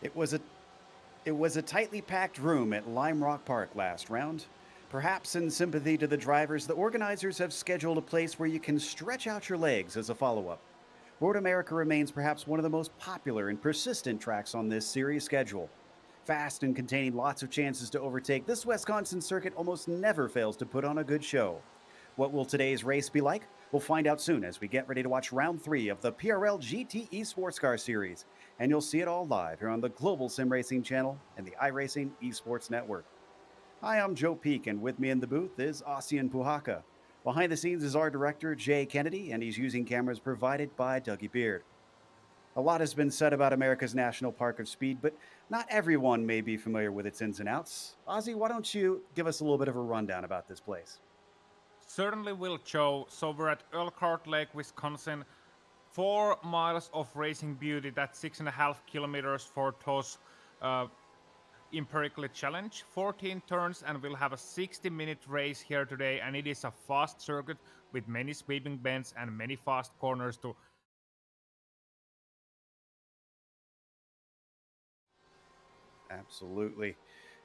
It was a it was a tightly packed room at Lime Rock Park last round. Perhaps in sympathy to the drivers, the organizers have scheduled a place where you can stretch out your legs as a follow-up. Road America remains perhaps one of the most popular and persistent tracks on this series schedule. Fast and containing lots of chances to overtake, this Wisconsin circuit almost never fails to put on a good show. What will today's race be like? We'll find out soon as we get ready to watch round 3 of the PRL GTE Sportscar Series. And you'll see it all live here on the Global Sim Racing channel and the iRacing eSports Network. Hi, I'm Joe Peak, and with me in the booth is Ossian Puhaka. Behind the scenes is our director, Jay Kennedy, and he's using cameras provided by Dougie Beard. A lot has been said about America's National Park of Speed, but not everyone may be familiar with its ins and outs. Ozzy, why don't you give us a little bit of a rundown about this place? Certainly will, Joe. So we're at Elkhart Lake, Wisconsin. 4 miles of racing beauty. That's 6.5 kilometers for those uh, empirically challenge. 14 turns, and we'll have a 60-minute race here today. And it is a fast circuit with many sweeping bends and many fast corners to. Absolutely.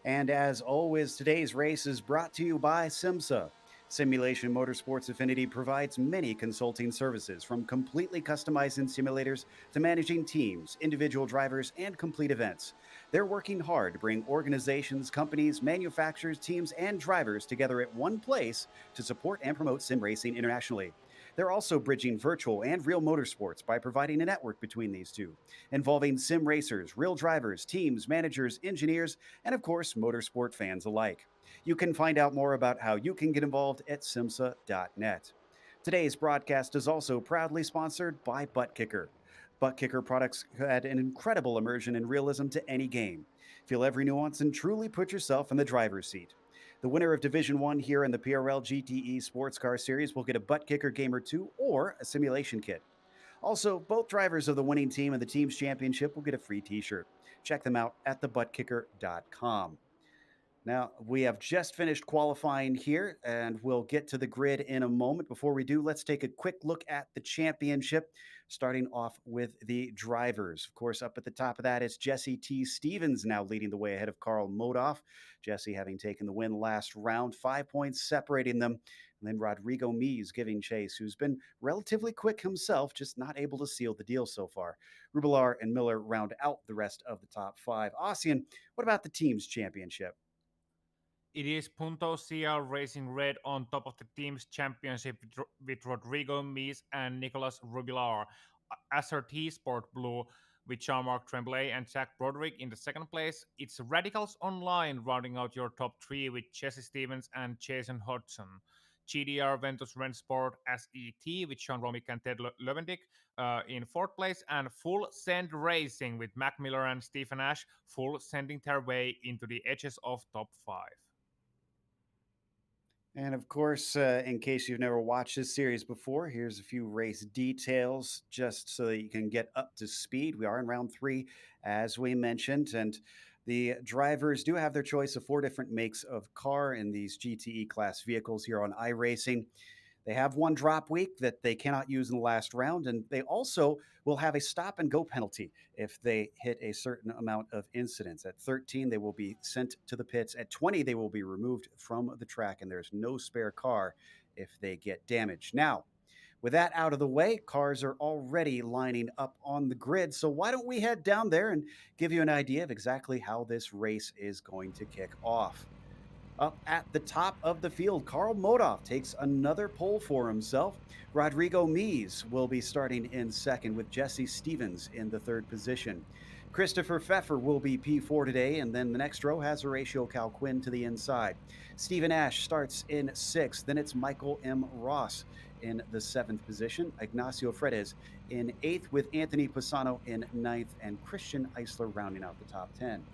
And as always, today's race is brought to you by SimMSA. Simulation Motorsports Affinity provides many consulting services, from completely customizing simulators to managing teams, individual drivers, and complete events. They're working hard to bring organizations, companies, manufacturers, teams, and drivers together at one place to support and promote sim racing internationally. They're also bridging virtual and real motorsports by providing a network between these two, involving sim racers, real drivers, teams, managers, engineers, and of course, motorsport fans alike. You can find out more about how you can get involved at SIMSA.net. Today's broadcast is also proudly sponsored by ButtKicker. ButtKicker products add an incredible immersion and realism to any game. Feel every nuance and truly put yourself in the driver's seat. The winner of Division 1 here in the PRL GTE Sports Car Series will get a ButtKicker Gamer 2 or a simulation kit. Also, both drivers of the winning team and the team's championship will get a free t shirt. Check them out at thebuttkicker.com. Now, we have just finished qualifying here, and we'll get to the grid in a moment. Before we do, let's take a quick look at the championship, starting off with the drivers. Of course, up at the top of that is Jesse T. Stevens now leading the way ahead of Carl Modoff. Jesse having taken the win last round, 5 points separating them. And then Rodrigo Mies giving chase, who's been relatively quick himself, just not able to seal the deal so far. Rubilar and Miller round out the rest of the top five. Ossian, what about the team's championship? It is Punto CL Racing Red on top of the team's championship with Rodrigo Mies and Nicolas Rubilar. SRT Sport Blue with Jean-Marc Tremblay and Jack Broderick in the second place. It's Radicals Online rounding out your top three with Jesse Stevens and Jason Hodgson. GDR Ventus Rennsport SET with Sean Romick and Ted Levendick in fourth place, and Full Send Racing with Mac Miller and Stephen Ash, full sending their way into the edges of top five. And of course, in case you've never watched this series before, here's a few race details just so that you can get up to speed. We are in round 3, as we mentioned, and the drivers do have their choice of 4 different makes of car in these GTE class vehicles here on iRacing. They have one drop week that they cannot use in the last round, and they also will have a stop and go penalty if they hit a certain amount of incidents. At 13, they will be sent to the pits. At 20, they will be removed from the track, and there's no spare car if they get damaged. Now, with that out of the way, cars are already lining up on the grid. So why don't we head down there and give you an idea of exactly how this race is going to kick off? Up at the top of the field, Carl Modoff takes another pole for himself. Rodrigo Mies will be starting in second, with Jesse Stevens in the third position. Christopher Pfeffer will be P4 today, and then the next row has Horatio Calquin to the inside. Stephen Ash starts in sixth. Then it's Michael M. Ross in the seventh position. Ignacio Fredes in eighth, with Anthony Pisano in ninth, and Christian Eisler rounding out the top 10.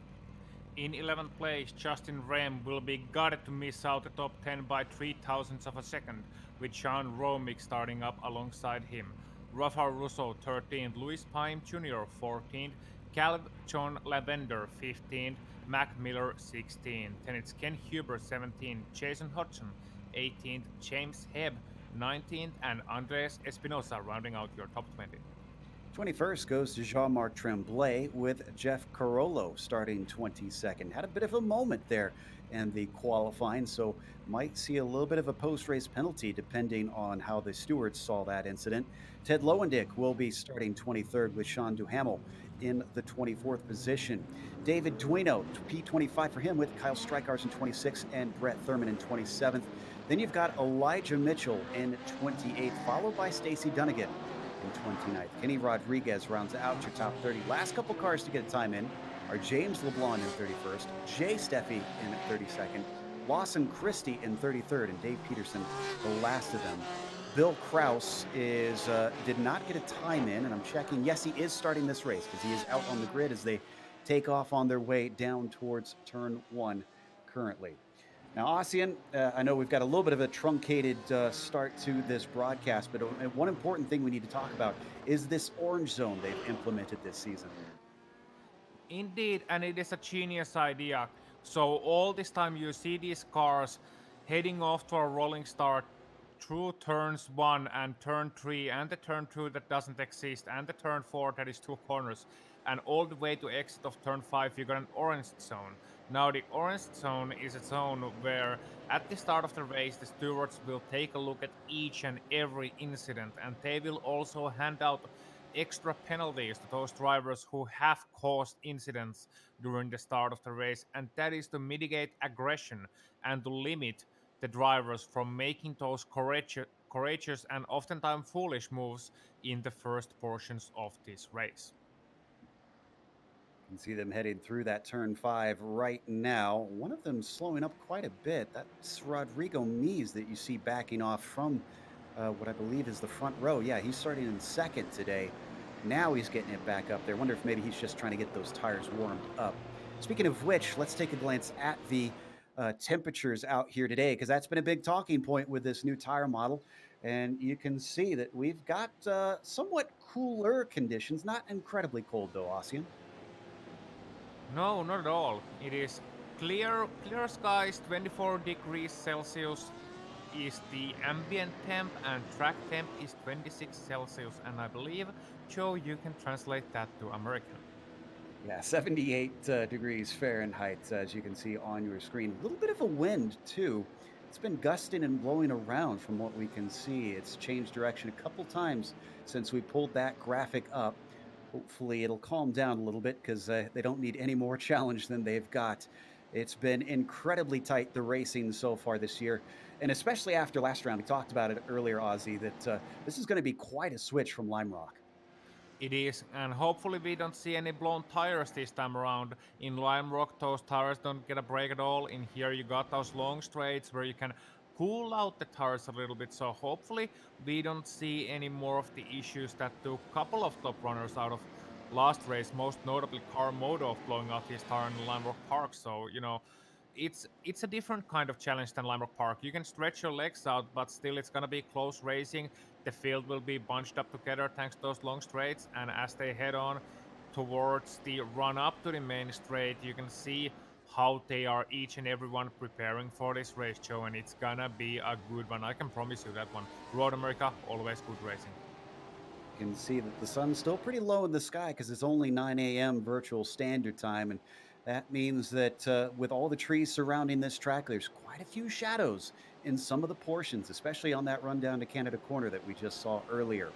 In 11th place, Justin Rem will be gutted to miss out the top 10 by 3 thousandths of a second, with Sean Romick starting up alongside him. Rafa Russo 13th, Louis Pine Jr. 14th, Caleb John Lavender 15th, Mac Miller 16th, then it's Ken Huber 17th, Jason Hodgson 18th, James Hebb 19th, and Andres Espinosa rounding out your top 20. 21st goes to Jean-Marc Tremblay with Jeff Carollo starting 22nd. Had a bit of a moment there in the qualifying, so might see a little bit of a post-race penalty depending on how the stewards saw that incident. Ted Lowendick will be starting 23rd with Sean Duhamel in the 24th position. David Duino, P25 for him with Kyle Streikars in 26th and Brett Thurman in 27th. Then you've got Elijah Mitchell in 28th, followed by Stacy Dunnigan in 29th. Kenny Rodriguez rounds out your top 30. Last couple cars to get a time in are James LeBlanc in 31st, Jay Steffi in 32nd, Lawson Christie in 33rd, and Dave Peterson, the last of them. Bill Kraus did not get a time in, and I'm checking. Yes, he is starting this race because he is out on the grid as they take off on their way down towards turn one currently. Now, Ossian, I know we've got a little bit of a truncated start to this broadcast, but one important thing we need to talk about is this orange zone they've implemented this season. Indeed, and it is a genius idea. So all this time you see these cars heading off to a rolling start through turns 1 and turn 3 and the turn 2 that doesn't exist and the turn 4 that is 2 corners and all the way to exit of turn 5 you got an orange zone. Now the orange zone is a zone where at the start of the race the stewards will take a look at each and every incident and they will also hand out extra penalties to those drivers who have caused incidents during the start of the race, and that is to mitigate aggression and to limit the drivers from making those courageous and oftentimes foolish moves in the first portions of this race. You can see them heading through that turn 5 right now. One of them slowing up quite a bit. That's Rodrigo Mies that you see backing off from what I believe is the front row. Yeah, he's starting in second today. Now he's getting it back up there. Wonder if maybe he's just trying to get those tires warmed up. Speaking of which, let's take a glance at the temperatures out here today, because that's been a big talking point with this new tire model. And you can see that we've got somewhat cooler conditions, not incredibly cold though, Ossian. No, not at all. It is clear skies, 24 degrees Celsius is the ambient temp and track temp is 26 Celsius, and I believe, Joe, you can translate that to American. Yeah, 78 degrees Fahrenheit, as you can see on your screen. A little bit of a wind, too. It's been gusting and blowing around from what we can see. It's changed direction a couple times since we pulled that graphic up. Hopefully, it'll calm down a little bit because they don't need any more challenge than they've got. It's been incredibly tight, the racing so far this year. And especially after last round, we talked about it earlier, Ozzy, that this is going to be quite a switch from Lime Rock. It is, and hopefully we don't see any blown tires this time around. In Lime Rock, those tires don't get a break at all. In here, you got those long straights where you can cool out the tires a little bit. So hopefully we don't see any more of the issues that took a couple of top runners out of last race, most notably Car Moto of blowing out his tire in Lime Rock Park. So, it's a different kind of challenge than Lime Rock Park. You can stretch your legs out, but still it's gonna be close racing. The field will be bunched up together thanks to those long straights, and as they head on towards the run up to the main straight, you can see how they are each and everyone preparing for this race, Joe, and it's gonna be a good one. I can promise you that one. Road America, always good racing. You can see that the sun's still pretty low in the sky because it's only 9 a.m. virtual standard time. And that means that with all the trees surrounding this track, there's quite a few shadows in some of the portions, especially on that run down to Canada Corner that we just saw earlier.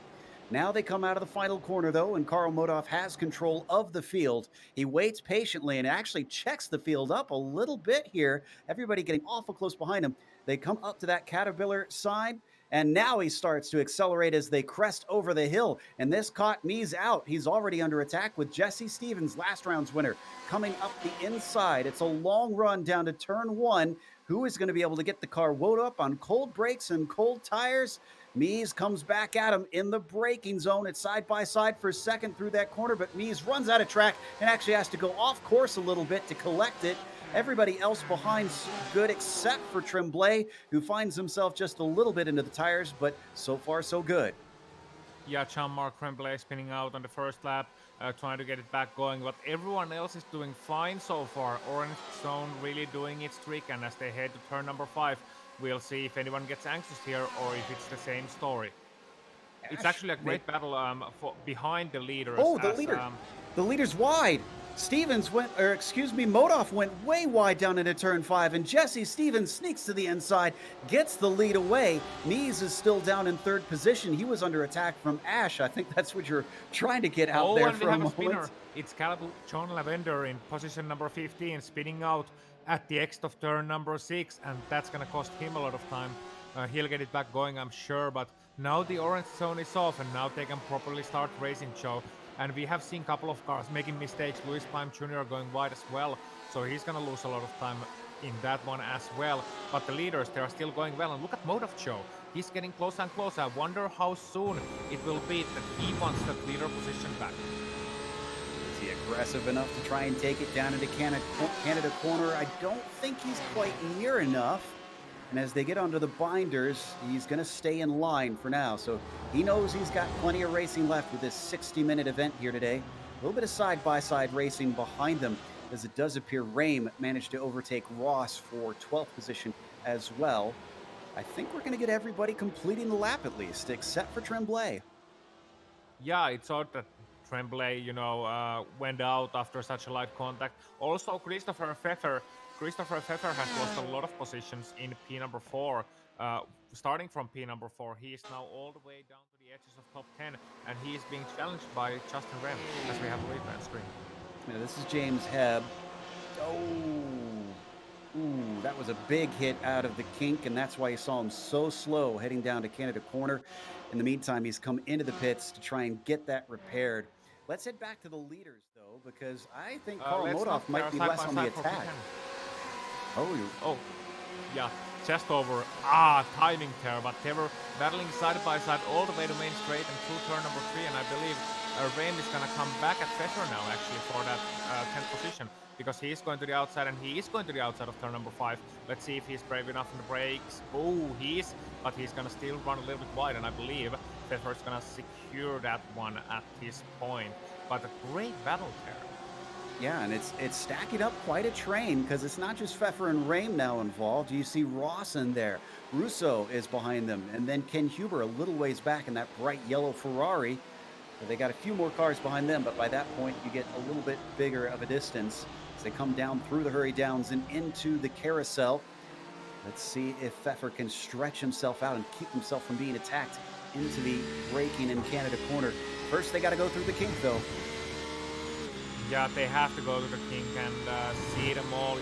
Now they come out of the final corner, though, and Karl Modov has control of the field. He waits patiently and actually checks the field up a little bit here. Everybody getting awful close behind him. They come up to that Caterpillar sign, and now he starts to accelerate as they crest over the hill. And this caught Mies out. He's already under attack with Jesse Stevens, last round's winner, coming up the inside. It's a long run down to turn 1. Who is going to be able to get the car woed up on cold brakes and cold tires? Mies comes back at him in the braking zone. It's side by side for second through that corner, but Mies runs out of track and actually has to go off course a little bit to collect it. Everybody else behind's good except for Tremblay, who finds himself just a little bit into the tires, but so far so good. Yeah, Jean-Marc Tremblay spinning out on the first lap, trying to get it back going, but everyone else is doing fine so far. Orange Zone really doing its trick, and as they head to turn number 5, we'll see if anyone gets anxious here or if it's the same story. It's Ash, actually a great battle for behind the leaders oh, the as leader. The leader's wide. Modoff went way wide down into turn 5, and Jesse Stevens sneaks to the inside, gets the lead away. Mies is still down in third position. He was under attack from Ash. I think that's what you're trying to get out Oh, there and we for a have a moment. spinner. It's Caleb John Lavender in position number 15, spinning out at the exit of turn number 6, and that's gonna cost him a lot of time. He'll get it back going, I'm sure, but now the orange zone is off, and now they can properly start racing, Joe. And we have seen a couple of cars making mistakes. Louis Pime Jr. going wide as well, so he's gonna lose a lot of time in that one as well. But the leaders, they are still going well. And look at Modoff Joe. He's getting closer and closer. I wonder how soon it will be that he wants that leader position back. Is he aggressive enough to try and take it down into Canada corner? I don't think he's quite near enough. And as they get onto the binders, he's going to stay in line for now. So he knows he's got plenty of racing left with this 60-minute event here today. A little bit of side-by-side racing behind them, as it does appear Rame managed to overtake Ross for 12th position as well. I think we're going to get everybody completing the lap at least, except for Tremblay. Yeah, it's odd that Tremblay, went out after such a light contact. Also, Christopher Pfeffer has lost a lot of positions in P number 4. Starting from P number 4, he is now all the way down to the edges of top 10, and he is being challenged by Justin Rem, as we have a replay on screen. Now, this is James Hebb. Oh, ooh, that was a big hit out of the kink, and that's why you saw him so slow heading down to Canada corner. In the meantime, he's come into the pits to try and get that repaired. Let's head back to the leaders, though, because I think Carl Let's Modoff not might be side less by on the side for attack. P10. Oh, Oh, yeah, just over. Timing there, but they were battling side by side all the way to main straight and through turn number 3, and I believe Rame is gonna come back at Pfeffer now actually for that 10th position, because he is going to the outside and he is going to the outside of turn number 5. Let's see if he's brave enough in the brakes. Oh, he is, but he's gonna still run a little bit wide, and I believe Pfeffer's gonna secure that one at this point. But a great battle there. yeah, and it's stacking up quite a train, because it's not just Pfeffer and Rame now involved. You see Ross in there. Russo is behind them, and then Ken Huber a little ways back in that bright yellow Ferrari. They got a few more cars behind them, but by that point, you get a little bit bigger of a distance as they come down through the Hurry Downs and into the carousel. Let's see if Pfeffer can stretch himself out and keep himself from being attacked into the braking in Canada corner. First, they got to go through the kink, though. Yeah, they have to go to the kink and see them all,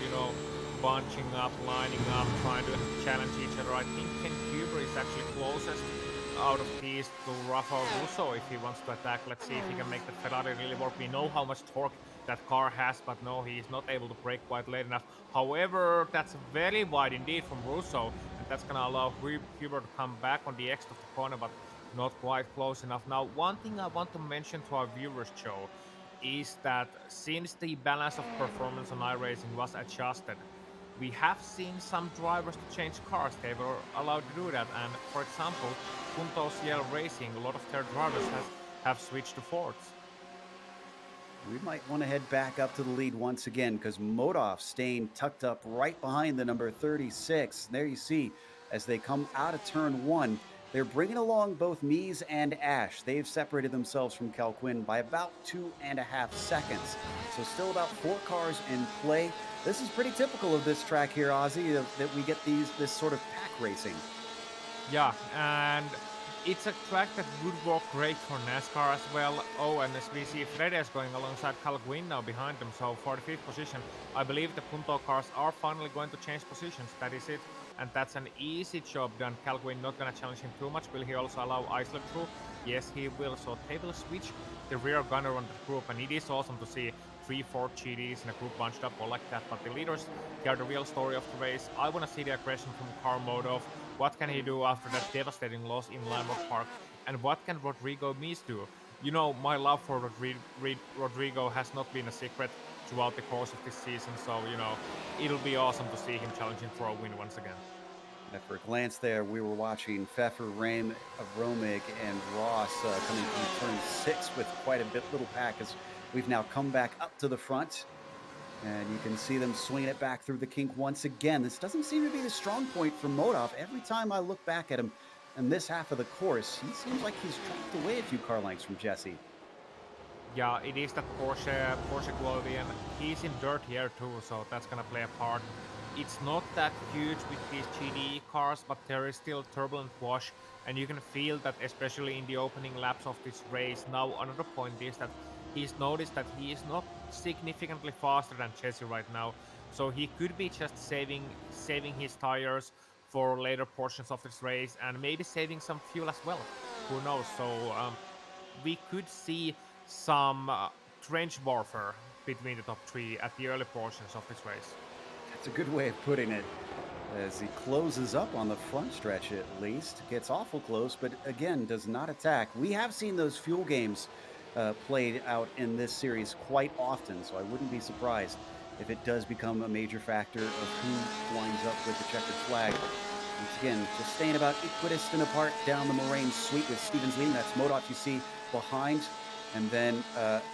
bunching up, lining up, trying to challenge each other. I think Ken Huber is actually closest out of these to Rafael Russo if he wants to attack. Let's see if he can make the Ferrari really work. We know how much torque that car has, but no, he is not able to brake quite late enough. However, that's very wide indeed from Russo, and that's going to allow Huber to come back on the exit of the corner, but not quite close enough. Now, one thing I want to mention to our viewers, Joe, is that since the balance of performance on iRacing was adjusted, we have seen some drivers to change cars. They were allowed to do that, and for example, Punto CL Racing, a lot of their drivers have switched to Fords. We might want to head back up to the lead once again, because Modoff staying tucked up right behind the number 36. There you see, as they come out of turn 1, they're bringing along both Mies and Ash. They've separated themselves from Cal Quinn by about 2.5 seconds. So still about 4 cars in play. This is pretty typical of this track here, Ozzy, that we get this sort of pack racing. Yeah, and it's a track that would work great for NASCAR as well. Oh, and as we see, Fred is going alongside Cal Quinn now behind them. So for the 5th position, I believe the Punto cars are finally going to change positions. That is it. And that's an easy job done. Cal Quinn not going to challenge him too much. Will he also allow Eisler through? Yes, he will. So they will switch the rear gunner on the group. And it is awesome to see 3-4 GTs in a group bunched up all like that. But the leaders, they are the real story of the race. I want to see the aggression from Carl Modoff. What can he do after that devastating loss in Limerick Park? And what can Rodrigo Mies do? My love for Rodrigo has not been a secret throughout the course of this season. So, it'll be awesome to see him challenging for a win once again. For a glance there, we were watching Pfeffer, Rame, Romig, and Ross coming from turn 6 with quite a little pack, as we've now come back up to the front. And you can see them swinging it back through the kink once again. This doesn't seem to be the strong point for Modoff. Every time I look back at him, in this half of the course, he seems like he's dropped away a few car lengths from Jesse. Yeah, it is that Porsche quality, and he's in dirt here too, so that's gonna play a part. It's not that huge with these GTE cars, but there is still turbulent wash, and you can feel that especially in the opening laps of this race. Now, another point is that he's noticed that he is not significantly faster than Jesse right now, so he could be just saving his tires for later portions of this race, and maybe saving some fuel as well. Who knows? So we could see some trench warfare between the top three at the early portions of this race. That's a good way of putting it. As he closes up on the front stretch, at least gets awful close, but again does not attack. We have seen those fuel games played out in this series quite often, so I wouldn't be surprised if it does become a major factor of who winds up with the checkered flag. Once again, just staying about equidistant apart down the Moraine Sweep with Stevens leading. That's Modot you see behind. And then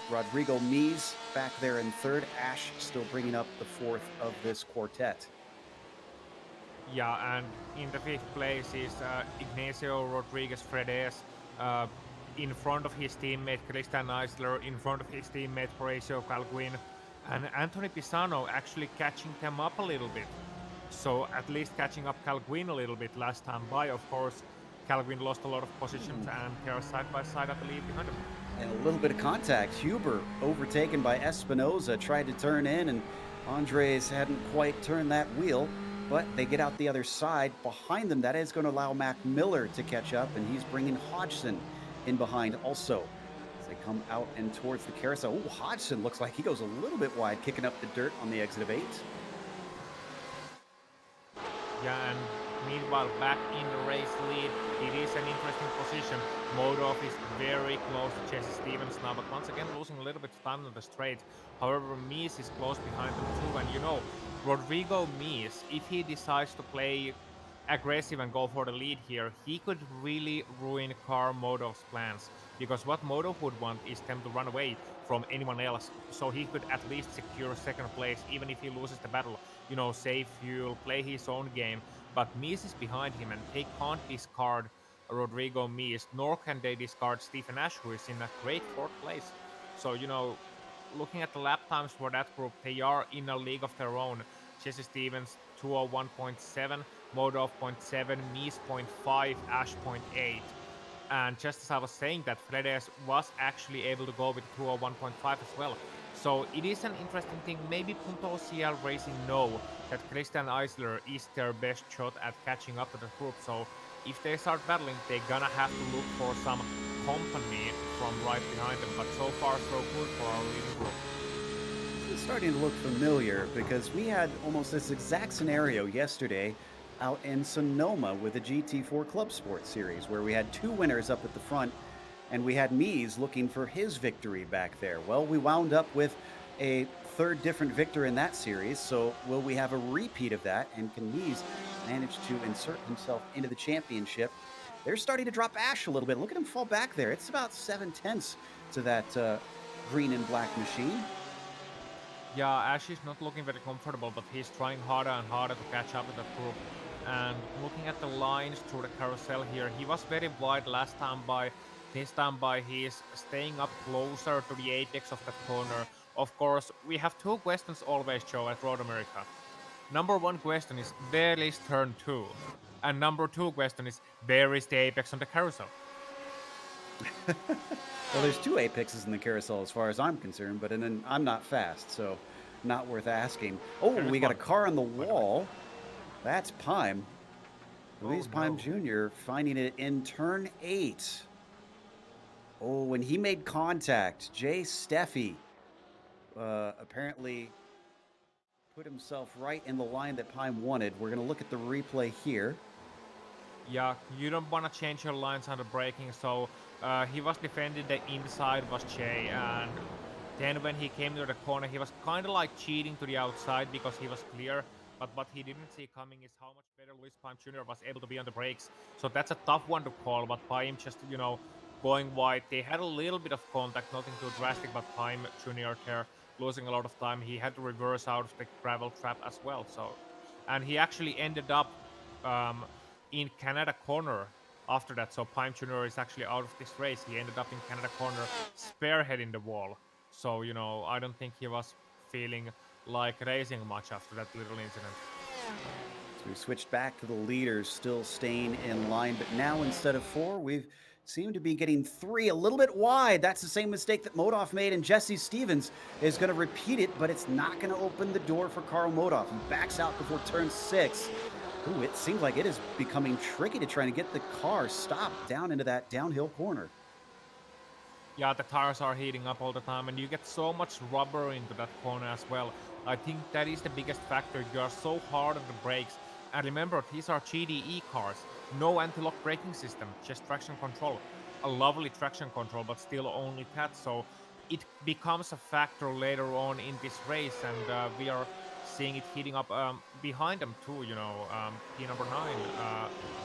Rodrigo Mies back there in third. Ash still bringing up the fourth of this quartet. Yeah, and in the fifth place is Ignacio Rodriguez Fredes, uh, in front of his teammate Christian Eisler, in front of his teammate Horacio Calguin, and Anthony Pisano actually catching them up a little bit. So at least catching up Calguin a little bit last time by. Of course, Calguin lost a lot of positions, and they're side by side, I believe, behind him. And a little bit of contact. Huber overtaken by Espinoza, tried to turn in, and Andres hadn't quite turned that wheel, but they get out the other side. Behind them, that is going to allow Mac Miller to catch up, and he's bringing Hodgson in behind also. As they come out and towards the carousel. Oh, Hodgson looks like he goes a little bit wide, kicking up the dirt on the exit of 8. Yeah, and meanwhile, back in the race lead, it is an interesting position. Modov is very close to Jesse Stevens now, but once again losing a little bit of time on the straight. However, Mies is close behind them too, and Rodrigo Mies, if he decides to play aggressive and go for the lead here, he could really ruin Car Modov's plans. Because what Modov would want is them to run away from anyone else, so he could at least secure second place, even if he loses the battle. Save fuel, play his own game. But Mies is behind him, and they can't discard Rodrigo Mies, nor can they discard Stephen Ash, who is in a great fourth place. So, looking at the lap times for that group, they are in a league of their own. Jesse Stevens 201.7, Modov 0.7, Mies 0.5, Ash 0.8. And just as I was saying that, Fredes was actually able to go with 201.5 as well. So it is an interesting thing. Maybe Punto CL Racing know that Christian Eisler is their best shot at catching up to the group. So if they start battling, they're gonna have to look for some company from right behind them. But so far, so good for our leading group. It's starting to look familiar because we had almost this exact scenario yesterday out in Sonoma with the GT4 Club Sports Series, where we had two winners up at the front, and we had Mies looking for his victory back there. Well, we wound up with a third different victor in that series, so will we have a repeat of that, and can Mies manage to insert himself into the championship? They're starting to drop Ash a little bit. Look at him fall back there. It's about 7/10 to that green and black machine. Yeah, Ash is not looking very comfortable, but he's trying harder and harder to catch up with that group. And looking at the lines through the carousel here, he was very wide last time by. This time by, he's staying up closer to the apex of that corner. Of course, we have two questions always, Joe, at Road America. Number one question is, where is turn 2? And number two question is, where is the apex on the carousel? Well, there's two apexes in the carousel as far as I'm concerned, but then I'm not fast, so not worth asking. Oh, There is we got a one, car on the by the way. wall. That's Pime. Louise Oh Pime no. Jr. finding it in turn 8. Oh, when he made contact, Jay Steffi apparently put himself right in the line that Pime wanted. We're going to look at the replay here. Yeah, you don't want to change your lines under braking, so he was defending the inside was Jay, and then when he came to the corner, he was kind of like cheating to the outside because he was clear, but what he didn't see coming is how much better Luis Pime Jr. was able to be on the brakes. So that's a tough one to call, but Pime just, going wide. They had a little bit of contact, nothing too drastic, but Pime Jr. there losing a lot of time. He had to reverse out of the gravel trap as well, so, and he actually ended up um, in Canada corner after that. So Pime Jr. is actually out of this race. He ended up in Canada corner, spearheading the wall. So, I don't think he was feeling like racing much after that little incident. So we've switched back to the leaders, still staying in line, but now instead of 4, we've seemed to be getting 3 a little bit wide. That's the same mistake that Modoff made, and Jesse Stevens is going to repeat it, but it's not going to open the door for Carl Modoff. He backs out before turn 6. Ooh, it seems like it is becoming tricky to try to get the car stopped down into that downhill corner. Yeah, the tires are heating up all the time, and you get so much rubber into that corner as well. I think that is the biggest factor. You are so hard on the brakes. And remember, these are GTE cars. No anti-lock braking system, just traction control. A lovely traction control, but still only that. So it becomes a factor later on in this race, and we are seeing it heating up behind them too. P number 9,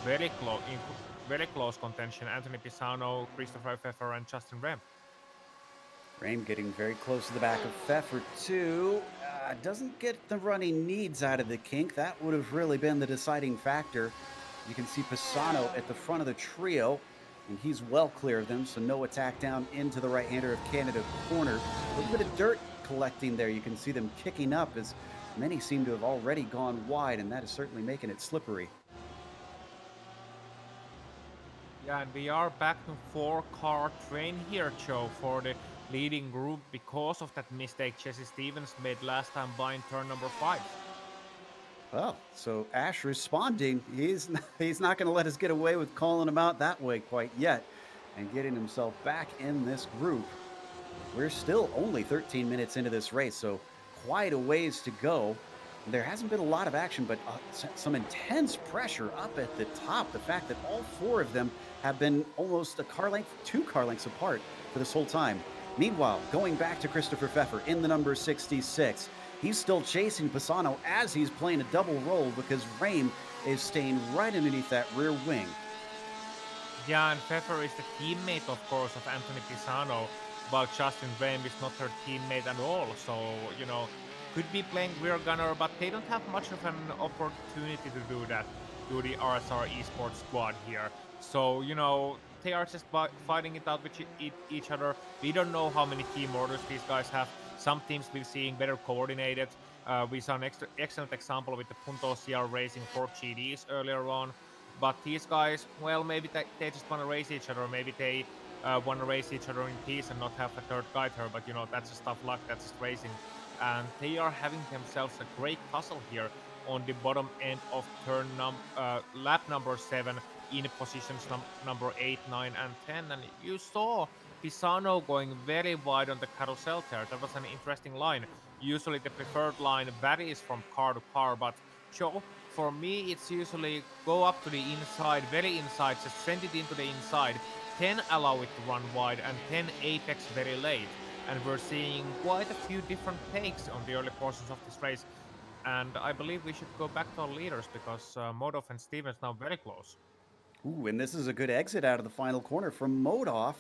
very close in very close contention. Anthony Pisano, Christopher Pfeffer, and Justin Rem. Rame getting very close to the back of Pfeffer, too. Doesn't get the run he needs out of the kink. That would have really been the deciding factor. You can see Pisano at the front of the trio, and he's well clear of them, so no attack down into the right-hander of Canada corner. A little bit of dirt collecting there. You can see them kicking up as many seem to have already gone wide, and that is certainly making it slippery. Yeah, and we are back to 4-car train here, Joe, for the leading group because of that mistake Jesse Stevens made last time buying turn number 5. Well, so Ash responding, he's not going to let us get away with calling him out that way quite yet and getting himself back in this group. We're still only 13 minutes into this race, so quite a ways to go. There hasn't been a lot of action, but some intense pressure up at the top. The fact that all 4 of them have been almost 2 car lengths apart for this whole time. Meanwhile, going back to Christopher Pfeffer in the number 66. He's still chasing Pisano as he's playing a double roll because Rame is staying right underneath that rear wing. Yeah, and Pfeffer is the teammate, of course, of Anthony Pisano, while Justin Rame is not her teammate at all. So, could be playing rear gunner, but they don't have much of an opportunity to do that, do the RSR eSports squad here. So, they are just fighting it out with each other. We don't know how many team orders these guys have. Some teams we're seeing better coordinated. We saw an excellent example with the Punto CR Racing 4 GDs earlier on. But these guys, well, maybe they just want to race each other. Maybe they want to race each other in peace and not have a third guy there. But, that's just tough luck. That's just racing. And they are having themselves a great tussle here on the bottom end of lap number 7 in positions number 8, 9, and 10. And you saw Pisano going very wide on the carousel there. That was an interesting line. Usually the preferred line varies from car to car, but Joe, for me, it's usually go up to the inside, very inside, just send it into the inside, 10 allow it to run wide, and 10 apex very late. And we're seeing quite a few different takes on the early portions of this race. And I believe we should go back to our leaders because Modoff and Stevens now very close. Ooh, and this is a good exit out of the final corner from Modoff.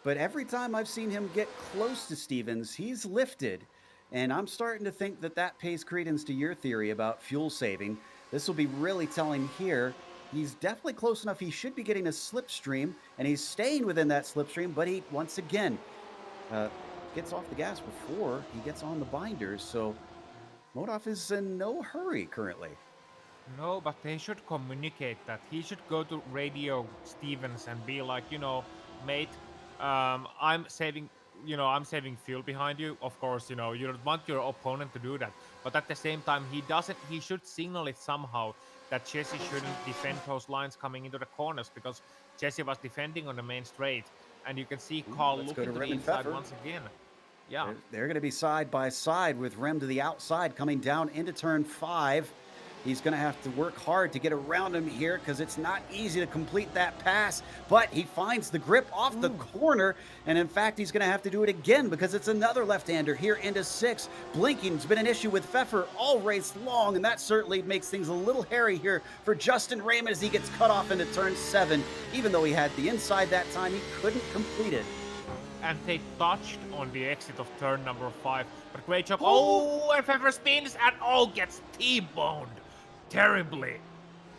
But every time I've seen him get close to Stevens, he's lifted. And I'm starting to think that pays credence to your theory about fuel saving. This will be really telling here. He's definitely close enough. He should be getting a slipstream, and he's staying within that slipstream, but he, once again, gets off the gas before he gets on the binders. So Modoff is in no hurry currently. No, but they should communicate that. He should go to radio Stevens and be like, mate, I'm saving fuel behind you. Of course, you don't want your opponent to do that. But at the same time, he should signal it somehow that Jesse shouldn't defend those lines coming into the corners because Jesse was defending on the main straight. And you can see Carl looking to the inside once again. Yeah. They're going to be side by side with Rem to the outside coming down into turn 5. He's going to have to work hard to get around him here because it's not easy to complete that pass, but he finds the grip off the corner, and in fact, he's going to have to do it again because it's another left-hander here into 6. Blinking's been an issue with Pfeffer all race long, and that certainly makes things a little hairy here for Justin Raymond as he gets cut off into turn 7. Even though he had the inside that time, he couldn't complete it. And they touched on the exit of turn number 5, but great job. Oh, and Pfeffer spins and gets T-boned terribly.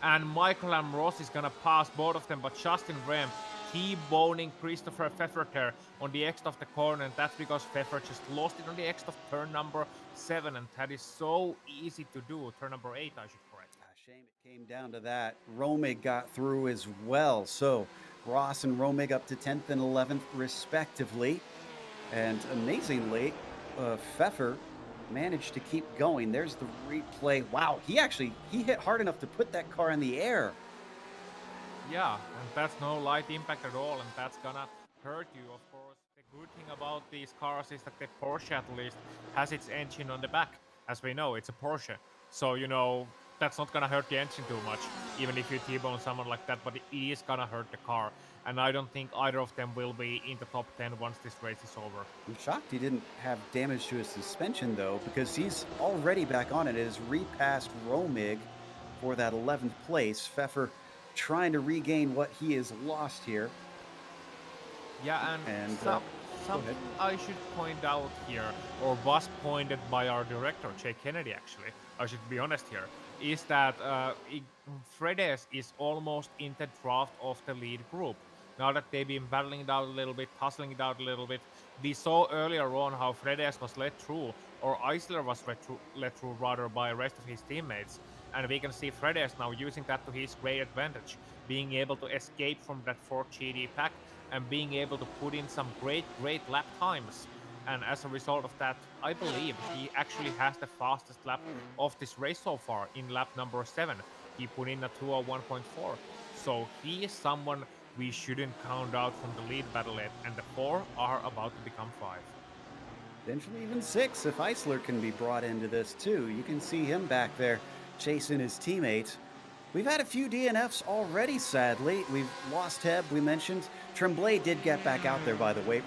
And Michael and Ross is gonna pass both of them, but Justin Rem T-boning Christopher Pfeffer there on the exit of the corner, and that's because Pfeffer just lost it on the exit of turn number 7, and that is so easy to do. Turn number 8, I should correct. Shame it came down to that. Romig got through as well. So Ross and Romig up to 10th and 11th respectively. And amazingly, Pfeffer managed to keep going. There's the replay. Wow, he hit hard enough to put that car in the air. Yeah, and that's no light impact at all, and that's gonna hurt you, of course. The good thing about these cars is that the Porsche at least has its engine on the back. As we know, it's a Porsche. So, that's not gonna hurt the engine too much, even if you T-bone someone like that, but it is gonna hurt the car. And I don't think either of them will be in the top 10 once this race is over. I'm shocked he didn't have damage to his suspension, though, because he's already back on it. It has repassed Romig for that 11th place. Pfeffer trying to regain what he has lost here. Yeah, and something I should point out here, or was pointed by our director, Jake Kennedy, actually, I should be honest here, is that Fredes is almost in the draft of the lead group. Now that they've been battling it out a little bit, tussling it out a little bit, we saw earlier on how Fredes was let through, or Eisler was let through rather by the rest of his teammates. And we can see Fredes now using that to his great advantage, being able to escape from that 4 GD pack and being able to put in some great lap times. And as a result of that, I believe he actually has the fastest lap of this race so far in lap number 7. He put in a 201.4. So he is someone we shouldn't count out from the lead battle yet, and the 4 are about to become 5. Eventually even 6 if Eisler can be brought into this too. You can see him back there chasing his teammates. We've had a few DNFs already, sadly. We've lost Heb, we mentioned. Tremblay did get back out there, by the way.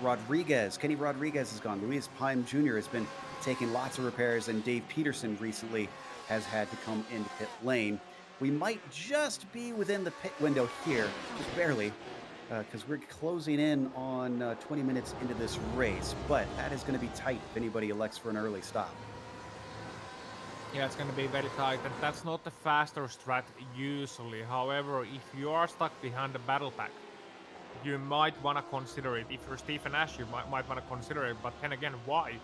Kenny Rodriguez is gone. Luis Pime Jr. has been taking lots of repairs, and Dave Peterson recently has had to come into pit lane. We might just be within the pit window here, just barely, because we're closing in on 20 minutes into this race, but that is going to be tight if anybody elects for an early stop. Yeah, it's going to be very tight, and that's not the faster strat usually. However, if you are stuck behind the battle pack, you might want to consider it. If you're Stephen Ash, you might want to consider it, but then again, why?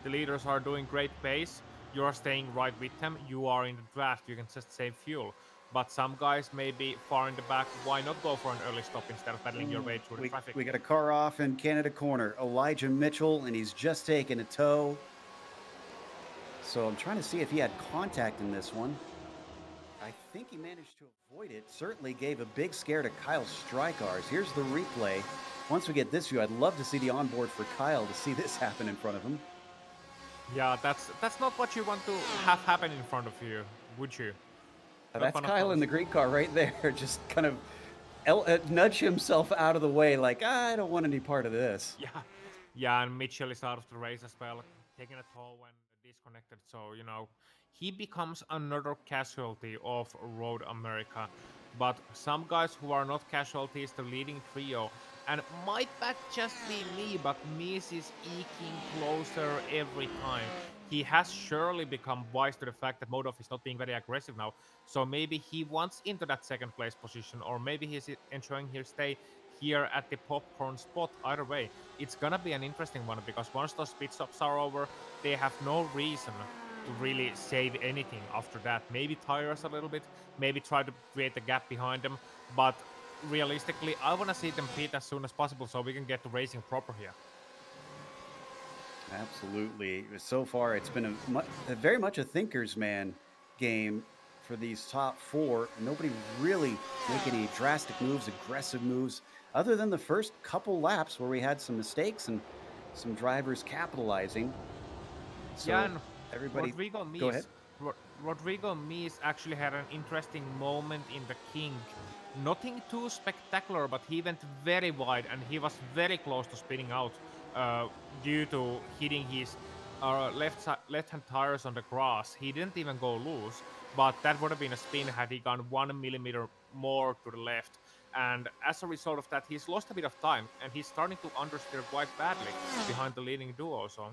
The leaders are doing great pace, you're staying right with them, you are in the draft, you can just save fuel. But some guys may be far in the back, why not go for an early stop instead of battling your way through the traffic? We got a car off in Canada corner, Elijah Mitchell, and he's just taken a tow. So I'm trying to see if he had contact in this one. I think he managed to avoid it. Certainly gave a big scare to Kyle Strykars. Here's the replay. Once we get this view, I'd love to see the onboard for Kyle to see this happen in front of him. Yeah, that's not what you want to have happen in front of you, would you? That's Kyle in the green car right there, just kind of nudge himself out of the way like, I don't want any part of this. Yeah, and Mitchell is out of the race as well, taking a toll when disconnected. So, he becomes another casualty of Road America. But some guys who are not casualties, the leading trio, and might that just be me, but Mies is eking closer every time. He has surely become wise to the fact that Modov is not being very aggressive now. So maybe he wants into that second place position, or maybe he's enjoying his stay here at the popcorn spot. Either way, it's gonna be an interesting one, because once those pit stops are over, they have no reason to really save anything after that. Maybe tire us a little bit, maybe try to create a gap behind them, but realistically, I want to see them pit as soon as possible so we can get to racing proper here. Absolutely. So far, it's been a very much a thinker's man game for these top 4. Nobody really making any drastic moves, aggressive moves, other than the first couple laps where we had some mistakes and some drivers capitalizing. So yeah, and everybody, go ahead. Rodrigo Mies actually had an interesting moment in the King. Nothing too spectacular, but he went very wide and he was very close to spinning out due to hitting his left-hand tires on the grass. He didn't even go loose, but that would have been a spin had he gone 1 millimeter more to the left. And as a result of that, he's lost a bit of time, and he's starting to understeer quite badly behind the leading duo. So,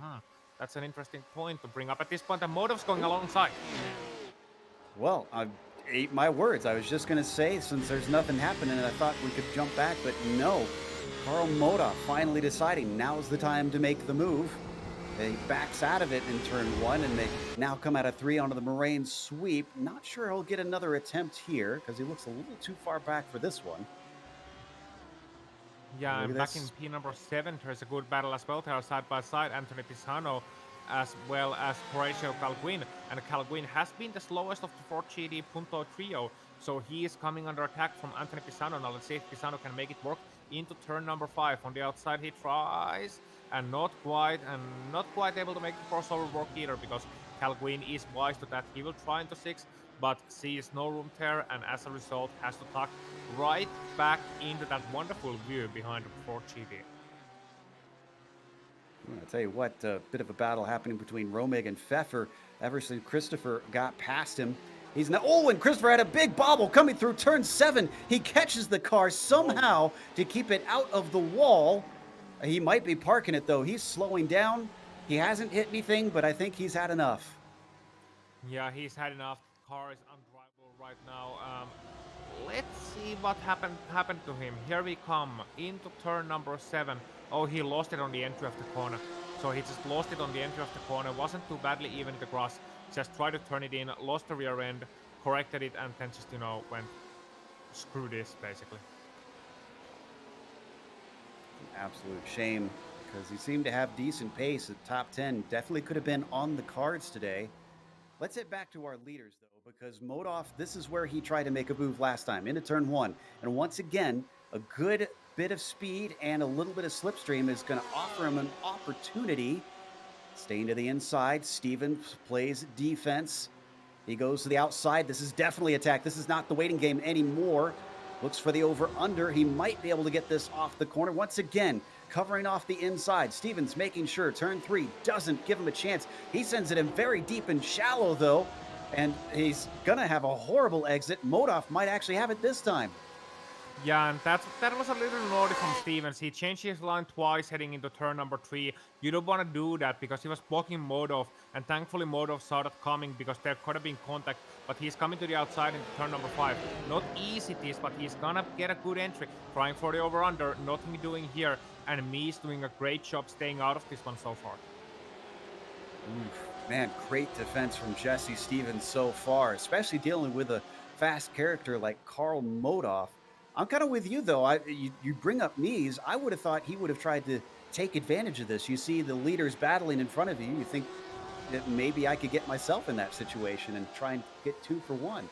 that's an interesting point to bring up at this point. And Modov's going alongside. Well, ate my words. I was just going to say, since there's nothing happening, I thought we could jump back, but no. Carl Modoff finally deciding now's the time to make the move. He backs out of it in turn one, and they now come out of three onto the Moraine sweep. Not sure he'll get another attempt here because he looks a little too far back for this one. Yeah, Look and at back in this. P number 7, there's a good battle as well. They are side by side, Anthony Pisano as well as Horatio Calguin. And Calguin has been the slowest of the 4GD Punto trio, so he is coming under attack from Anthony Pisano. Now let's see if Pisano can make it work into turn number 5. On the outside, he tries, and not quite able to make the crossover work either, because Calguin is wise to that. He will try into 6, but sees no room there, and as a result has to tuck right back into that wonderful view behind the 4GD. I'll tell you what, a bit of a battle happening between Romig and Pfeffer. Ever since Christopher got past him, he's now. Oh, and Christopher had a big bobble coming through turn 7. He catches the car somehow to keep it out of the wall. He might be parking it, though. He's slowing down. He hasn't hit anything, but I think he's had enough. Yeah, he's had enough. The car is undrivable right now. Let's see what happened to him. Here we come into turn number 7. Oh, he lost it on the entry of the corner. So he just lost it on the entry of the corner. Wasn't too badly even in the grass. Just tried to turn it in, lost the rear end, corrected it, and then just, went screw this, basically. Absolute shame, because he seemed to have decent pace at top 10. Definitely could have been on the cards today. Let's head back to our leaders, though, because Modoff, this is where he tried to make a move last time, into turn 1. And once again, a good bit of speed and a little bit of slipstream is going to offer him an opportunity. Staying to the inside, Steven plays defense. He goes to the outside. This is definitely attack. This is not the waiting game anymore. Looks for the over-under. He might be able to get this off the corner. Once again, covering off the inside. Stevens making sure turn 3 doesn't give him a chance. He sends it in very deep and shallow, though, and he's going to have a horrible exit. Modoff might actually have it this time. Yeah, and that was a little naughty from Stevens. He changed his line twice heading into turn number 3. You don't want to do that because he was blocking Modov, and thankfully Modov saw that coming because there could have been contact, but he's coming to the outside into turn number 5. Not easy this, but he's gonna get a good entry. Trying for the over-under, nothing doing here, and Mees doing a great job staying out of this one so far. Oof, man, great defense from Jesse Stevens so far, especially dealing with a fast character like Carl Modoff. I'm kind of with you, though. You bring up Mees. I would have thought he would have tried to take advantage of this. You see the leaders battling in front of you. You think that maybe I could get myself in that situation and try and get 2 for 1.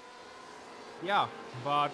Yeah, but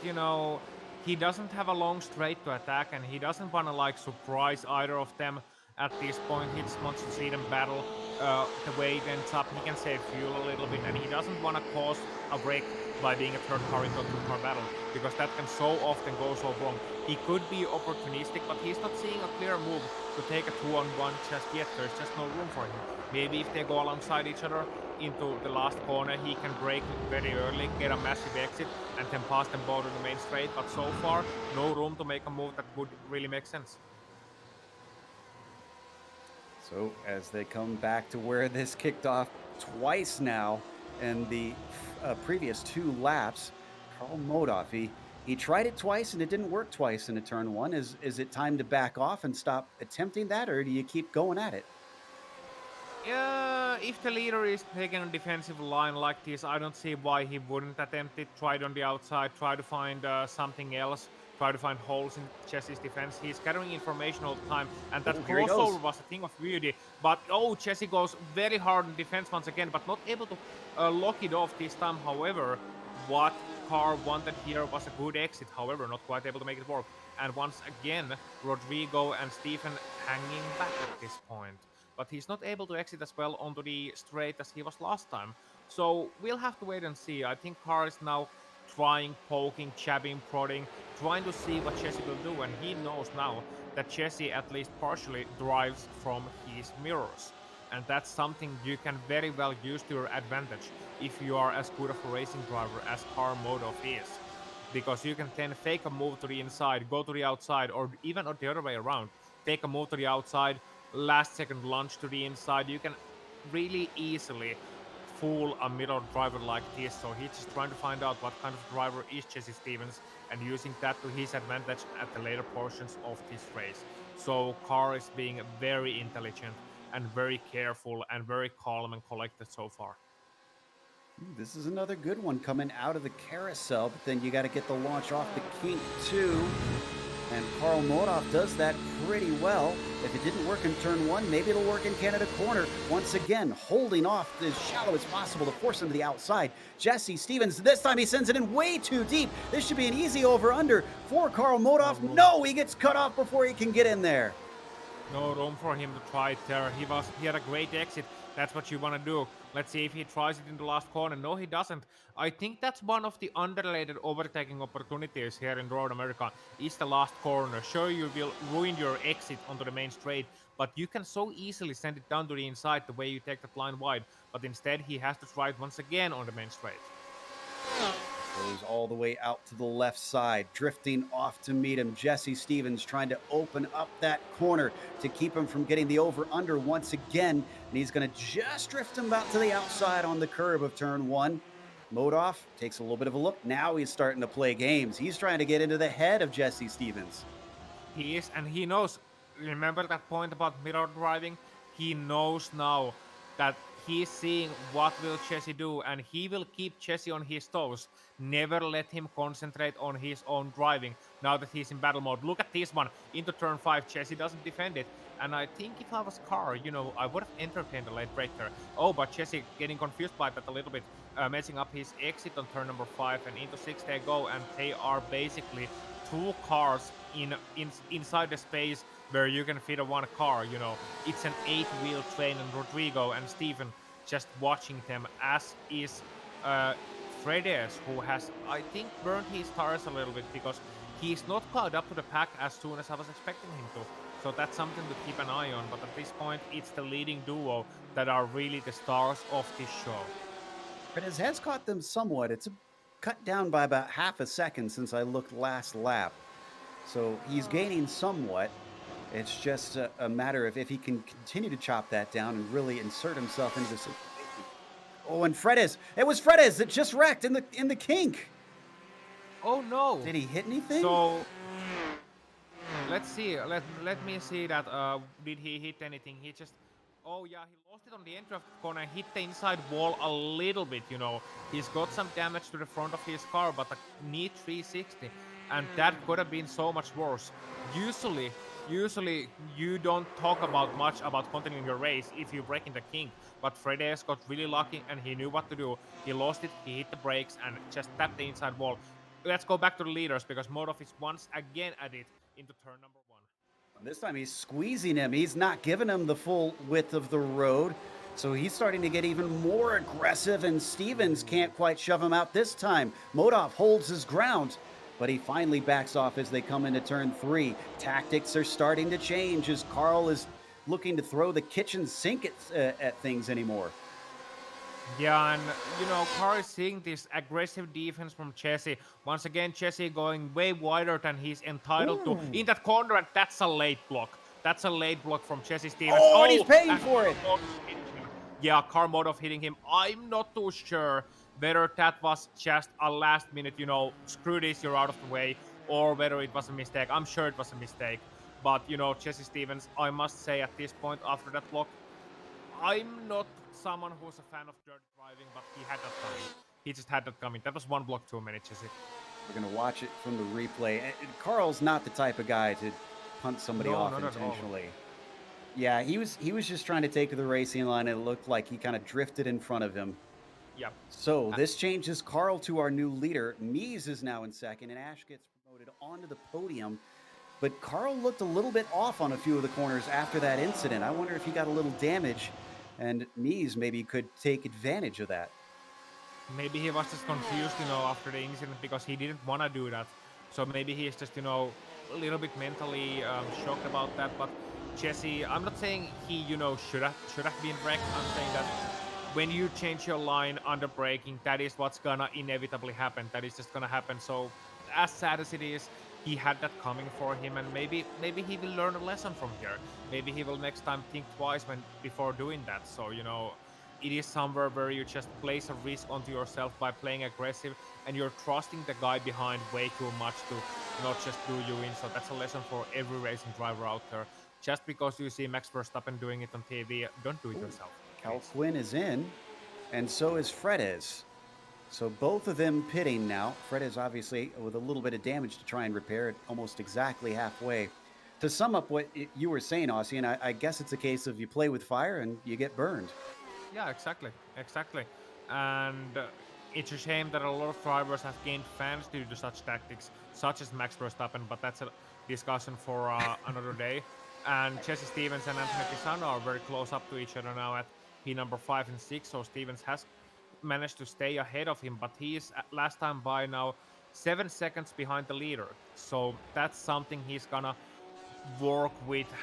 he doesn't have a long straight to attack, and he doesn't want to surprise either of them at this point. He just wants to see them battle. The way it ends up, he can save fuel a little bit, and he doesn't want to cause a wreck by being a third car into a two-car battle, because that can so often go so wrong. He could be opportunistic, but he's not seeing a clear move to take a 2-on-1 just yet. There's just no room for him. Maybe if they go alongside each other into the last corner, he can brake very early, get a massive exit, and then pass them both on the main straight. But so far, no room to make a move that would really make sense. So as they come back to where this kicked off twice now in the previous 2 laps, Carl Modoff, he tried it twice and it didn't work twice in a turn 1. Is it time to back off and stop attempting that, or do you keep going at it? Yeah, if the leader is taking a defensive line like this, I don't see why he wouldn't attempt it. Try it on the outside, try to find something else, try to find holes in Jesse's defense. He's gathering information all the time, and that crossover was a thing of beauty. But Jesse goes very hard on defense once again, but not able to lock it off this time. However, what car wanted here was a good exit, however, not quite able to make it work. And once again, Rodrigo and Stephen hanging back at this point. But he's not able to exit as well onto the straight as he was last time. So we'll have to wait and see. I think Carr is now trying, poking, jabbing, prodding, trying to see what Jesse will do, and he knows now that Jesse at least partially drives from his mirrors. And that's something you can very well use to your advantage if you are as good of a racing driver as Carl Modoff is. Because you can then fake a move to the inside, go to the outside, or even the other way around. Fake a move to the outside, last second lunge to the inside. You can really easily fool a middle driver like this. So he's just trying to find out what kind of driver is Jesse Stevens and using that to his advantage at the later portions of this race. So Carl is being very intelligent and very careful and very calm and collected so far. This is another good one coming out of the carousel, but then you got to get the launch off the kink too. And Carl Modov does that pretty well. If it didn't work in turn one, maybe it'll work in Canada Corner. Once again, holding off as shallow as possible to force him to the outside. Jesse Stevens, this time he sends it in way too deep. This should be an easy over-under for Carl Modov. No, he gets cut off before he can get in there. No room for him to try it there. He had a great exit. That's what you want to do. Let's see if he tries it in the last corner. No, he doesn't. I think that's one of the underrated overtaking opportunities here in Road America is the last corner. Sure, you will ruin your exit onto the main straight, but you can so easily send it down to the inside the way you take that line wide. But instead, he has to try it once again on the main straight. Goes all the way out to the left side, drifting off to meet him. Jesse Stevens trying to open up that corner to keep him from getting the over-under once again. And he's going to just drift him out to the outside on the curb of turn one. Modov takes a little bit of a look. Now he's starting to play games. He's trying to get into the head of Jesse Stevens. He is, and he knows. Remember that point about mirror driving? He knows now that he's seeing what will Jesse do, and he will keep Jesse on his toes. Never let him concentrate on his own driving now that he's in battle mode. Look at this one. Into turn 5, Jesse doesn't defend it. And I think if I was Carr, I would have entertained a late break there. Oh, but Jesse getting confused by that a little bit, messing up his exit on turn number 5, and into 6 they go, and they are basically 2 cars inside the space where you can fit a 1 car. It's an 8-wheel train, and Rodrigo and Steven just watching them, as is Fredes, who has, I think, burned his tires a little bit because he's not caught up to the pack as soon as I was expecting him to. So that's something to keep an eye on. But at this point, it's the leading duo that are really the stars of this show. Fredes has caught them somewhat. It's cut down by about half a second since I looked last lap. So he's gaining somewhat. It's just a matter of if he can continue to chop that down and really insert himself into the situation. Oh, and Fredes. It was Fredes that just wrecked in the kink. Oh no! Did he hit anything? So let's see. Let me see that. Did he hit anything? He just. Oh yeah, he lost it on the entry of the corner and hit the inside wall a little bit. He's got some damage to the front of his car, but a neat 360, and that could have been so much worse. Usually you don't talk much about continuing your race if you break in the kink, but Fredes got really lucky and he knew what to do. He lost it, he hit the brakes and just tapped the inside wall. Let's go back to the leaders because Modov is once again at it into turn number 1. This time he's squeezing him. He's not giving him the full width of the road. So he's starting to get even more aggressive, and Stevens can't quite shove him out this time. Modov holds his ground, but he finally backs off as they come into turn 3. Tactics are starting to change as Carl is looking to throw the kitchen sink at things anymore. Yeah, and Carl is seeing this aggressive defense from Jesse. Once again, Jesse going way wider than he's entitled to in that corner, and that's a late block. That's a late block from Jesse Stevens. Oh, and he's paying for it. Yeah, Carl Modov hitting him. I'm not too sure whether that was just a last minute, screw this, you're out of the way, or whether it was a mistake. I'm sure it was a mistake. But, Jesse Stevens, I must say at this point after that block, I'm not someone who's a fan of dirty driving, but he had that coming. He just had that coming. That was 1 block too many, Jesse. We're going to watch it from the replay. Carl's not the type of guy to punt somebody off intentionally. Yeah, he was just trying to take to the racing line, and it looked like he kind of drifted in front of him. Yep. So this changes Carl to our new leader. Mies is now in second, and Ash gets promoted onto the podium. But Carl looked a little bit off on a few of the corners after that incident. I wonder if he got a little damage, and Mies maybe could take advantage of that. Maybe he was just confused, after the incident because he didn't want to do that. So maybe he's just, a little bit mentally shocked about that. But Jesse, I'm not saying he, should have been wrecked. I'm saying that when you change your line under braking, that is what's gonna inevitably happen. That is just gonna happen. So as sad as it is, he had that coming for him, and maybe he will learn a lesson from here. Maybe he will next time think twice before doing that. So it is somewhere where you just place a risk onto yourself by playing aggressive, and you're trusting the guy behind way too much to not just do you in. So that's a lesson for every racing driver out there. Just because you see Max Verstappen doing it on TV, don't do it Ooh, yourself, Cal please. Quinn is in, and so is Fredez. So both of them pitting now. Fredez obviously with a little bit of damage to try and repair it almost exactly halfway. To sum up what you were saying, Aussie, and I guess it's a case of you play with fire and you get burned. Yeah, exactly, exactly. And it's a shame that a lot of drivers have gained fans due to such tactics, such as Max Verstappen. But that's a discussion for another day. And Jesse Stevens and Anthony Pisano are very close up to each other now at P number 5 and 6. So Stevens has managed to stay ahead of him, but he is last time by now 7 seconds behind the leader. So that's something he's gonna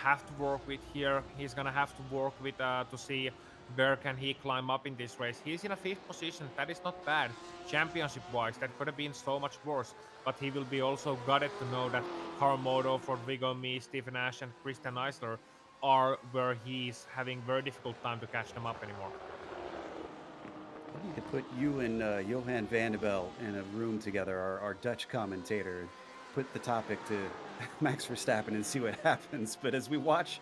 have to work with here. He's gonna have to work with to see where can he climb up in this race. He's in a fifth position. That is not bad championship wise. That could have been so much worse. But he will be also gutted to know that Carmodo, Rodrigo Me, Stephen Ash, and Christian Eisler are where he's having very difficult time to catch them up anymore. I need to put you and Johan Vandebel in a room together, our Dutch commentator, and put the topic to Max Verstappen and see what happens. But as we watch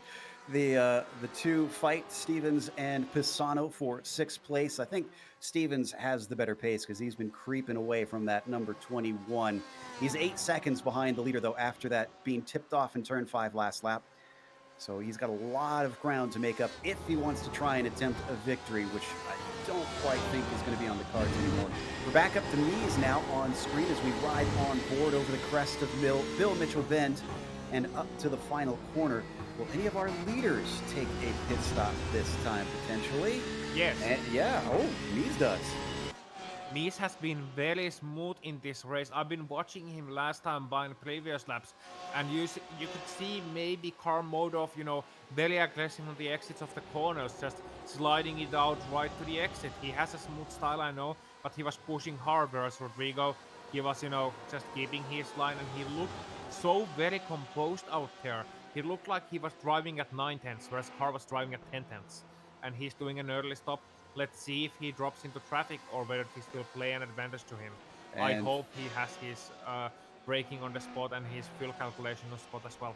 the two fight, Stevens and Pisano for sixth place, I think Stevens has the better pace because he's been creeping away from that number 21. He's 8 seconds behind the leader, though, after that being tipped off in turn 5 last lap. So he's got a lot of ground to make up if he wants to try and attempt a victory, which I don't quite think is going to be on the cards anymore. We're back up to Mies now on screen as we ride on board over the crest of Bill Mitchell Bend and up to the final corner. Will any of our leaders take a pit stop this time, potentially? Yes. Mies does. Mies has been very smooth in this race. I've been watching him last time by in previous laps, and you could see maybe Carmodov, very aggressive on the exits of the corners, just sliding it out right to the exit. He has a smooth style, I know, but he was pushing hard, whereas Rodrigo, he was, just keeping his line, and he looked so very composed out there. He looked like he was driving at 9 tenths, whereas Car was driving at 10 tenths, and he's doing an early stop. Let's see if he drops into traffic or whether he still play an advantage to him. And I hope he has his braking on the spot and his fuel calculation on spot as well.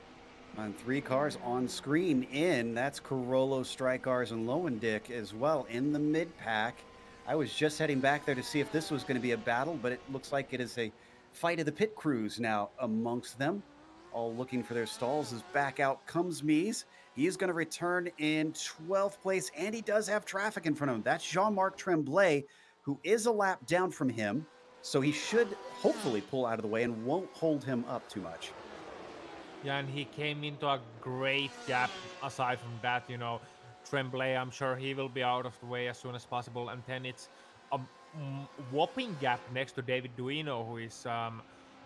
On 3 cars on screen in, that's Carollo, Strykars, and Lowendick as well in the mid pack. I was just heading back there to see if this was going to be a battle, but it looks like it is a fight of the pit crews now amongst them. All looking for their stalls as back out comes Mies. He is going to return in 12th place, and he does have traffic in front of him. That's Jean-Marc Tremblay, who is a lap down from him, so he should hopefully pull out of the way and won't hold him up too much. Yeah, and he came into a great gap aside from that, Tremblay, I'm sure he will be out of the way as soon as possible. And then it's a whopping gap next to David Duino, who is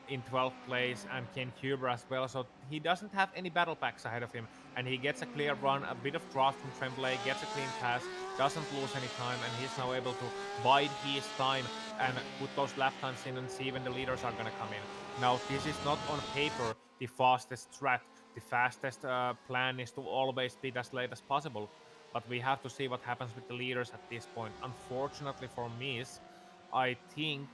in 12th place, and Ken Huber as well. So he doesn't have any battle packs ahead of him, and he gets a clear run, a bit of draft from Tremblay, gets a clean pass, doesn't lose any time, and he's now able to bide his time and put those lap times in and see when the leaders are going to come in. Now, this is not on paper the fastest strat. The fastest plan is to always be as late as possible, but we have to see what happens with the leaders at this point. Unfortunately for me, I think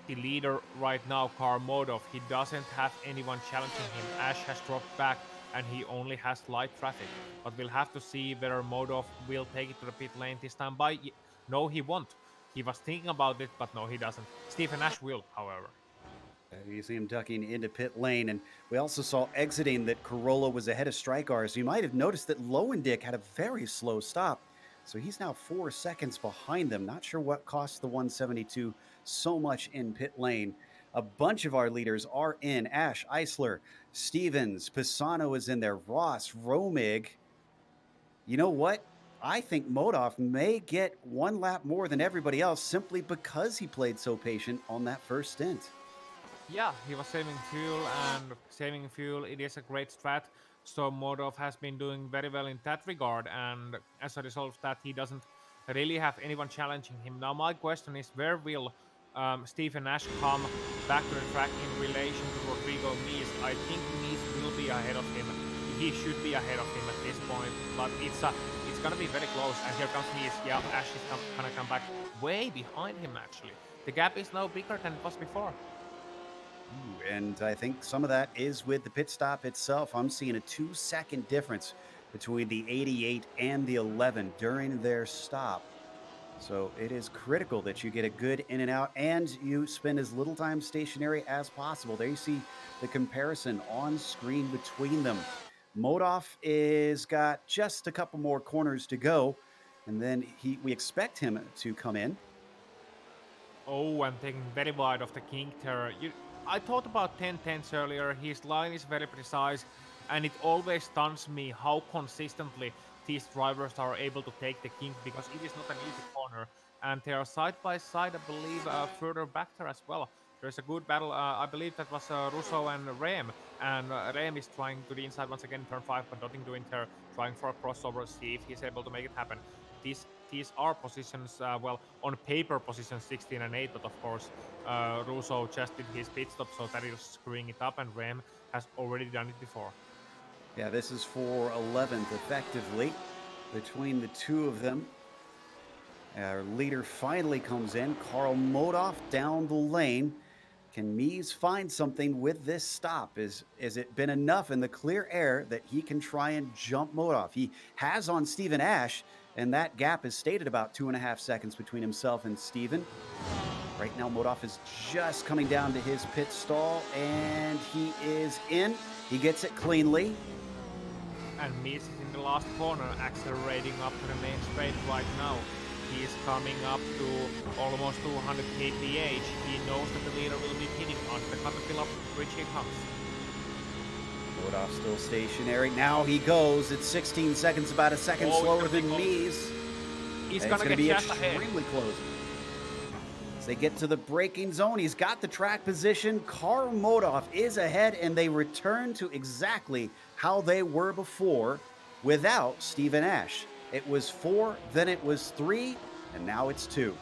the leader right now, Carmodov, he doesn't have anyone challenging him. Ash has dropped back and he only has light traffic. But we'll have to see whether Modov will take it to the pit lane this time by. No, he won't. He was thinking about it, but no, he doesn't. Stephen Ash will, however. You see him ducking into pit lane, and we also saw exiting that Corolla was ahead of Strykars. You might have noticed that Lowendick had a very slow stop, so he's now 4 seconds behind them. Not sure what cost the 172 so much in pit lane. A bunch of our leaders are in. Ash, Eisler, Stevens, Pisano is in there, Ross, Romig. You know what? I think Modov may get 1 lap more than everybody else simply because he played so patient on that first stint. Yeah, he was saving fuel, and saving fuel, it is a great strat. So Modov has been doing very well in that regard, and as a result of that, he doesn't really have anyone challenging him. Now, my question is, where will Stephen Nash come back to the track in relation to Rodrigo Mies? I think Mies will be ahead of him. He should be ahead of him at this point, but it's gonna be very close. And here comes Mies. Yeah, Ash is gonna come back way behind him, actually. The gap is now bigger than it was before. Ooh, and I think some of that is with the pit stop itself. I'm seeing a 2-second difference between the 88 and the 11 during their stop. So it is critical that you get a good in and out and you spend as little time stationary as possible. There you see the comparison on screen between them. Modoff is got just a couple more corners to go, and then we expect him to come in. Oh, I'm taking very wide of the king terror. I thought about 10-10s earlier. His line is very precise, and it always stuns me how consistently these drivers are able to take the king because it is not an easy corner. And they are side by side, I believe, further back there as well. There's a good battle. I believe that was Russo and Rem. And Rem is trying to the inside once again, turn 5, but nothing doing there. Trying for a crossover, see if he's able to make it happen. These are positions, well, on paper positions 16 and 8, but of course, Russo just did his pit stop, so that is screwing it up, and Rem has already done it before. Yeah, this is for 11th effectively between the two of them. Our leader finally comes in. Karl Modoff down the lane. Can Mies find something with this stop? Is it been enough in the clear air that he can try and jump Modoff? He has on Stephen Ash, and that gap is stated about 2.5 seconds between himself and Stephen. Right now, Modoff is just coming down to his pit stall, and he is in. He gets it cleanly. And Mies is in the last corner, accelerating up to the main straight right now. He is coming up to almost 200 kph. He knows that the leader will be hitting on the Caterpillar, which he comes. Modoff still stationary. Now he goes. It's 16 seconds, about a second slower than Mies. He's gonna get be just ahead. Extremely close. As they get to the braking zone, he's got the track position. Karl Modoff is ahead, and they return to exactly how they were before without Stephen Ash. It was 4, then it was 3, and now it's 2.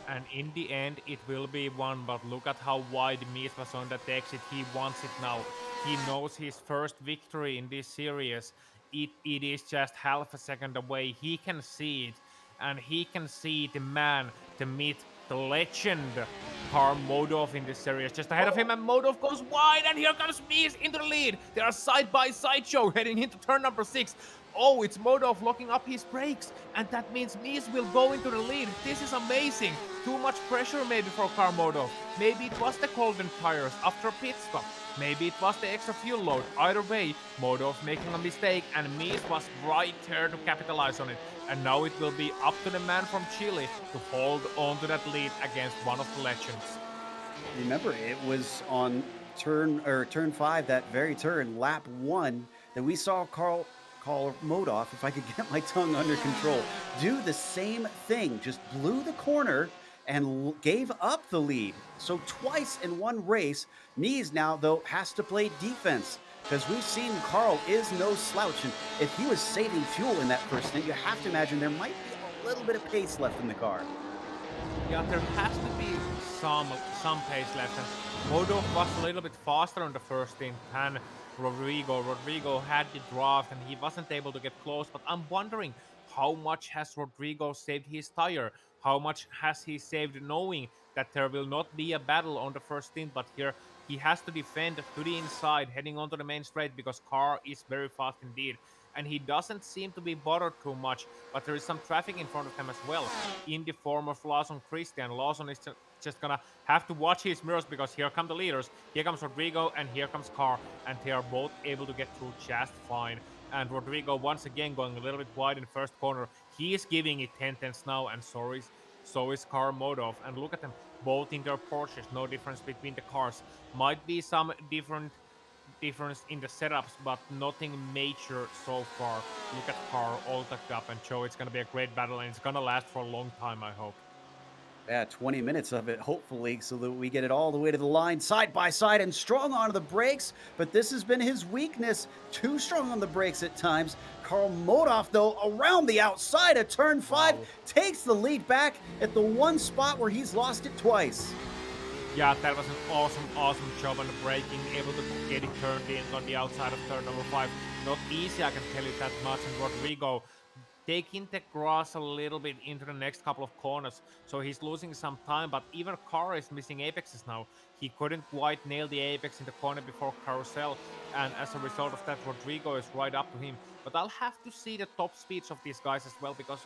And in the end, it will be 1, but look at how wide Mies was on that exit. He wants it now. He knows his first victory in this series. It is just half a second away. He can see it, and he can see the man to meet the legend, Karl Modoff, in this series. Just ahead of him, and Modoff goes wide, and here comes Mies into the lead. They are side by side show heading into turn number 6. Oh, it's Modoff locking up his brakes, and that means Mies will go into the lead. This is amazing. Too much pressure maybe for Karl Modoff. Maybe it was the golden tires after a pit stop. Maybe it was the extra fuel load. Either way, Modoff making a mistake, and Mies was right there to capitalize on it. And now it will be up to the man from Chile to hold on to that lead against one of the legends. Remember, it was on turn 5, that very turn, lap 1, that we saw Karl Modoff, if I could get my tongue under control, do the same thing. Just blew the corner and gave up the lead. So twice in one race. Mies now, though, has to play defense, because we've seen Karl is no slouch. And if he was saving fuel in that first stint, you have to imagine there might be a little bit of pace left in the car. Yeah, there has to be some pace left. And Modoff was a little bit faster on the first stint than Rodrigo. Rodrigo had the draft and he wasn't able to get close, but I'm wondering how much has Rodrigo saved his tire? How much has he saved knowing that there will not be a battle on the first stint, but here he has to defend to the inside heading onto the main straight because car is very fast indeed. And he doesn't seem to be bothered too much, but there is some traffic in front of him as well, in the form of Lawson Christian. Lawson is just gonna have to watch his mirrors because here come the leaders. Here comes Rodrigo and here comes Carr, and they are both able to get through just fine. And Rodrigo once again going a little bit wide in first corner. He is giving it 10-10s now, and so is Karl Modoff. And look at them, both in their Porsches, no difference between the cars. Might be some difference in the setups, but nothing major so far. Look at Carl all tucked up, and Joe, it's gonna be a great battle, and it's gonna last for a long time, I hope. Yeah, 20 minutes of it, hopefully, so that we get it all the way to the line, side by side, and strong onto the brakes. But this has been his weakness, too strong on the brakes at times. Karl Modoff, though, around the outside of turn 5, takes the lead back at the one spot where he's lost it twice. Yeah, that was an awesome job on the braking, able to get it turned in on the outside of turn number 5. Not easy, I can tell you that much. And Rodrigo taking the grass a little bit into the next couple of corners, so he's losing some time. But even Carr is missing apexes now. He couldn't quite nail the apex in the corner before Carousel, and as a result of that, Rodrigo is right up to him. But I'll have to see the top speeds of these guys as well, because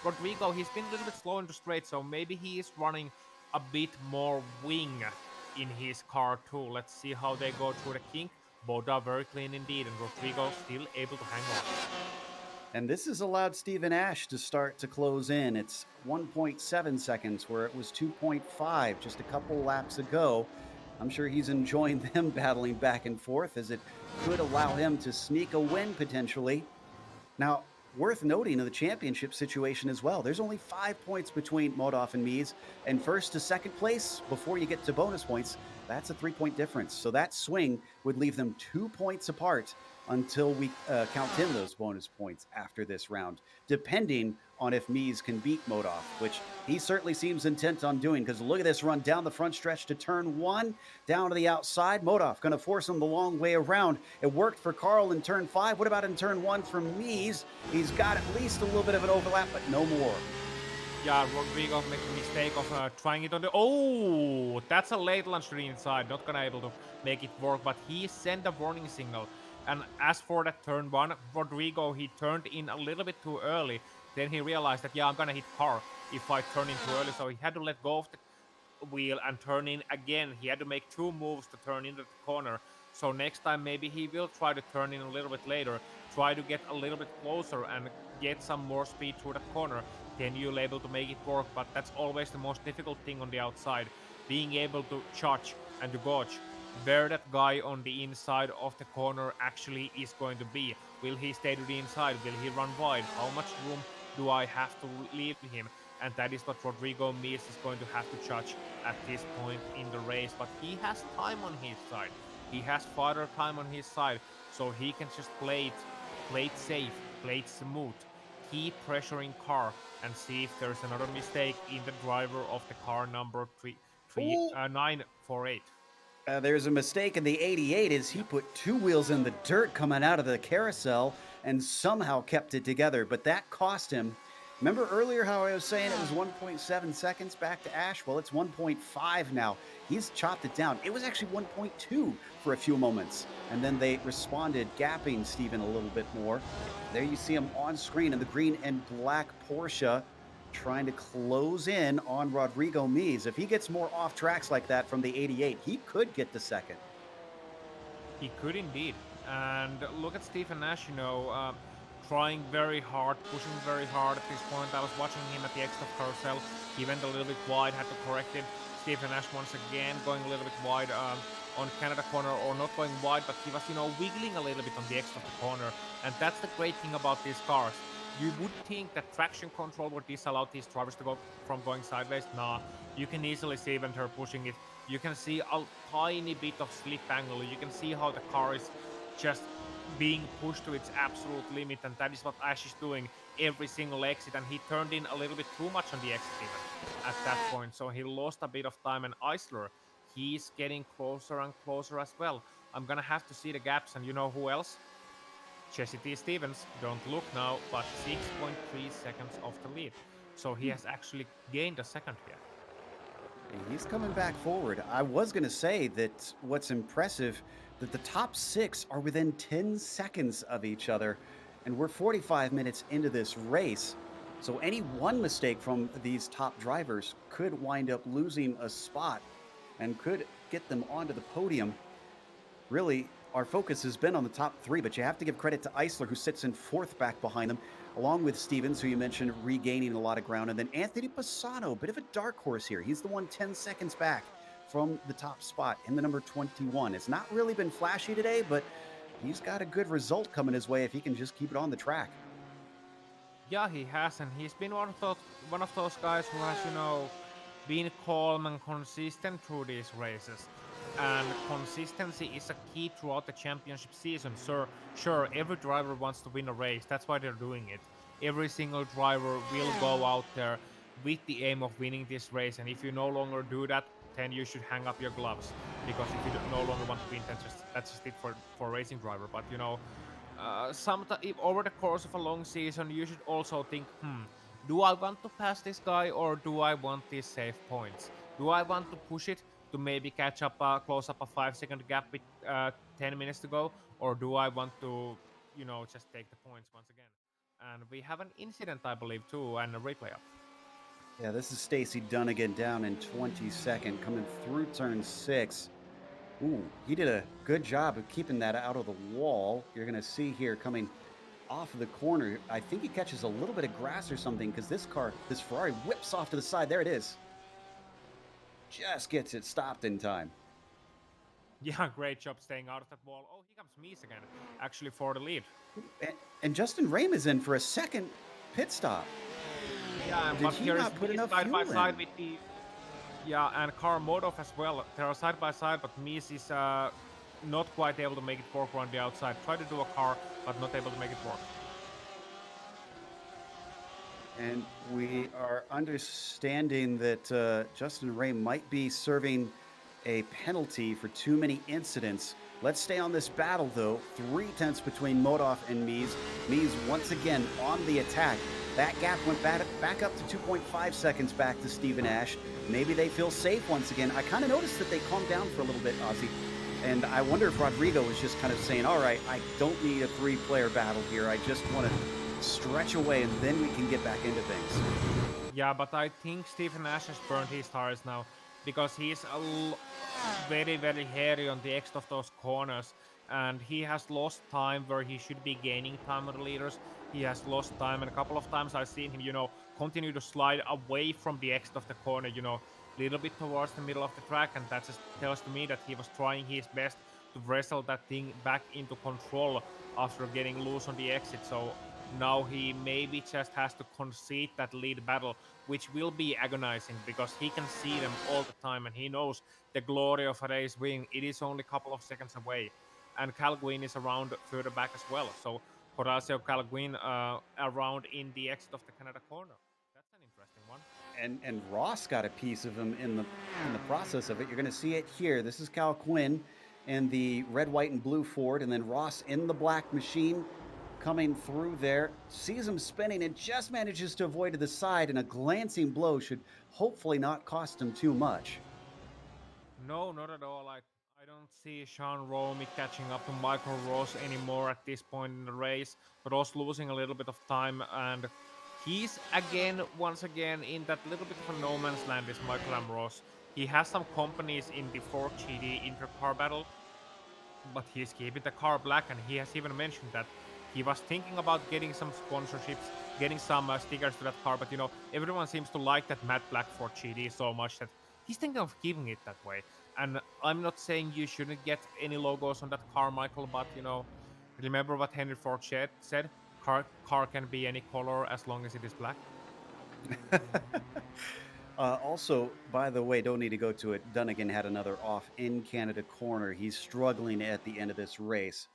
Rodrigo, he's been a little bit slow in the straight, so maybe he is running a bit more wing in his car too. Let's see how they go through the kink. Both are very clean indeed, and Rodrigo still able to hang on. And this has allowed Stephen Ash to start to close in. It's 1.7 seconds where it was 2.5 just a couple laps ago. I'm sure he's enjoying them battling back and forth, as it could allow him to sneak a win potentially. Now, worth noting in the championship situation as well, there's only 5 points between Modov and Mies, and first to second place before you get to bonus points, that's a 3-point difference. So that swing would leave them 2 points apart until we count in those bonus points after this round, depending on if Mies can beat Modov, which he certainly seems intent on doing, because look at this run down the front stretch to turn one, down to the outside. Modov going to force him the long way around. It worked for Carl in turn 5. What about in turn 1 for Mies? He's got at least a little bit of an overlap, but no more. Yeah, Rodrigo made the mistake of trying it on the... Oh, that's a late launch to the inside. Not gonna able to make it work, but he sent a warning signal. And as for that turn 1, Rodrigo, he turned in a little bit too early. Then he realized that, yeah, I'm gonna hit car if I turn in too early. So he had to let go of the wheel and turn in again. He had to make 2 moves to turn into the corner. So next time maybe he will try to turn in a little bit later, try to get a little bit closer and get some more speed through that corner. Then you'll able to make it work. But that's always the most difficult thing on the outside, being able to judge and to gauge where that guy on the inside of the corner actually is going to be. Will he stay to the inside? Will he run wide? How much room do I have to leave him? And that is what Rodrigo Mies is going to have to judge at this point in the race. But he has time on his side. He has further time on his side, so he can just play it safe, play it smooth, keep pressuring car, and see if there's another mistake in the driver of the car number 948. There's a mistake in the 88 as he put 2 wheels in the dirt coming out of the carousel and somehow kept it together, but that cost him. Remember earlier how I was saying it was 1.7 seconds back to Ash? Well, it's 1.5 now. He's chopped it down. It was actually 1.2 for a few moments, and then they responded, gapping Steven a little bit more. There you see him on screen in the green and black Porsche, trying to close in on Rodrigo Mies. If he gets more off tracks like that from the 88, he could get to second. He could indeed. And look at Stephen Nash, trying very hard, pushing very hard at this point. I was watching him at the exit of carousel. He went a little bit wide, had to correct it. Stephen Nash once again going a little bit wide on Canada corner, or not going wide, but he was, wiggling a little bit on the exit of the corner. And that's the great thing about these cars. You would think that traction control would disallow these drivers to go from going sideways. Nah, you can easily see when they're pushing it. You can see a tiny bit of slip angle. You can see how the car is just being pushed to its absolute limit, and that is what Ash is doing every single exit. And he turned in a little bit too much on the exit even at that point, so he lost a bit of time. And Eisler, he's getting closer and closer as well. I'm gonna have to see the gaps, and you know who else? Jesse T. Stevens, don't look now, but 6.3 seconds off the lead. So he has actually gained a second here. He's coming back forward. I was going to say that what's impressive, that the top 6 are within 10 seconds of each other, and we're 45 minutes into this race. So any one mistake from these top drivers could wind up losing a spot and could get them onto the podium. Really, our focus has been on the top 3, but you have to give credit to Eisler, who sits in 4th back behind them, along with Stevens, who you mentioned regaining a lot of ground, and then Anthony Pisano, bit of a dark horse here. He's the one 10 seconds back from the top spot in the number 21. It's not really been flashy today, but he's got a good result coming his way if he can just keep it on the track. Yeah, he has, and he's been one of those guys who has, been calm and consistent through these races. And consistency is a key throughout the championship season. Sure, every driver wants to win a race. That's why they're doing it. Every single driver will go out there with the aim of winning this race. And if you no longer do that, then you should hang up your gloves. Because if you no longer want to win, that's just it for a racing driver. But If over the course of a long season, you should also think, do I want to pass this guy or do I want these safe points? Do I want to push it to maybe catch up, close up a 5 second gap with 10 minutes to go, or do I want to, just take the points once again? And we have an incident, I believe, too, and a replay up. Yeah, this is Stacy Dunnigan down in 22nd, coming through turn 6. Ooh, he did a good job of keeping that out of the wall. You're going to see here coming off of the corner. I think he catches a little bit of grass or something because this Ferrari whips off to the side. There it is. Just gets it stopped in time. Yeah, great job staying out of that wall. Oh, here comes Mies again, actually for the lead. And Justin Rame is in for a second pit stop. Yeah, Did but he here is not put Mies enough side by fuel side in? with the and Car Modov as well. They are side by side, but Mies is not quite able to make it work around the outside. Try to do a car, but not able to make it work. And we are understanding that Justin Ray might be serving a penalty for too many incidents. Let's stay on this battle, though. 3/10 between Modov and Mies. Mies once again on the attack. That gap went back up to 2.5 seconds back to Stephen Ash. Maybe they feel safe once again. I kind of noticed that they calmed down for a little bit, Ozzy. And I wonder if Rodrigo was just kind of saying, all right, I don't need a 3-player battle here. I just want to stretch away and then we can get back into things. Yeah, but I think Stephen Nash has burned his tires now because he's very, very hairy on the exit of those corners, and he has lost time where he should be gaining time on the leaders. He has lost time, and a couple of times I've seen him, continue to slide away from the exit of the corner, little bit towards the middle of the track, and that just tells to me that he was trying his best to wrestle that thing back into control after getting loose on the exit. So now he maybe just has to concede that lead battle, which will be agonizing because he can see them all the time and he knows the glory of a race win. It is only a couple of seconds away. And Cal Guin is around further back as well. So Horacio Cal Guin around in the exit of the Canada corner. That's an interesting one. And Ross got a piece of him in the process of it. You're going to see it here. This is Cal Quinn in the red, white, and blue Ford, and then Ross in the black machine coming through there, sees him spinning and just manages to avoid to the side, and a glancing blow should hopefully not cost him too much. No, not at all. I don't see Sean Romy catching up to Michael Ross anymore at this point in the race. Ross losing a little bit of time, and he's once again, in that little bit of a no man's land is Michael M. Ross. He has some companies in the 4GD intercar battle, but he's keeping the car black, and he has even mentioned that he was thinking about getting some sponsorships, getting some stickers to that car, but everyone seems to like that matte black 4GD so much that he's thinking of keeping it that way. And I'm not saying you shouldn't get any logos on that car, Michael, but remember what Henry Ford said: car can be any color as long as it is black. Also, by the way, don't need to go to it. Dunnigan had another off in Canada corner. He's struggling at the end of this race,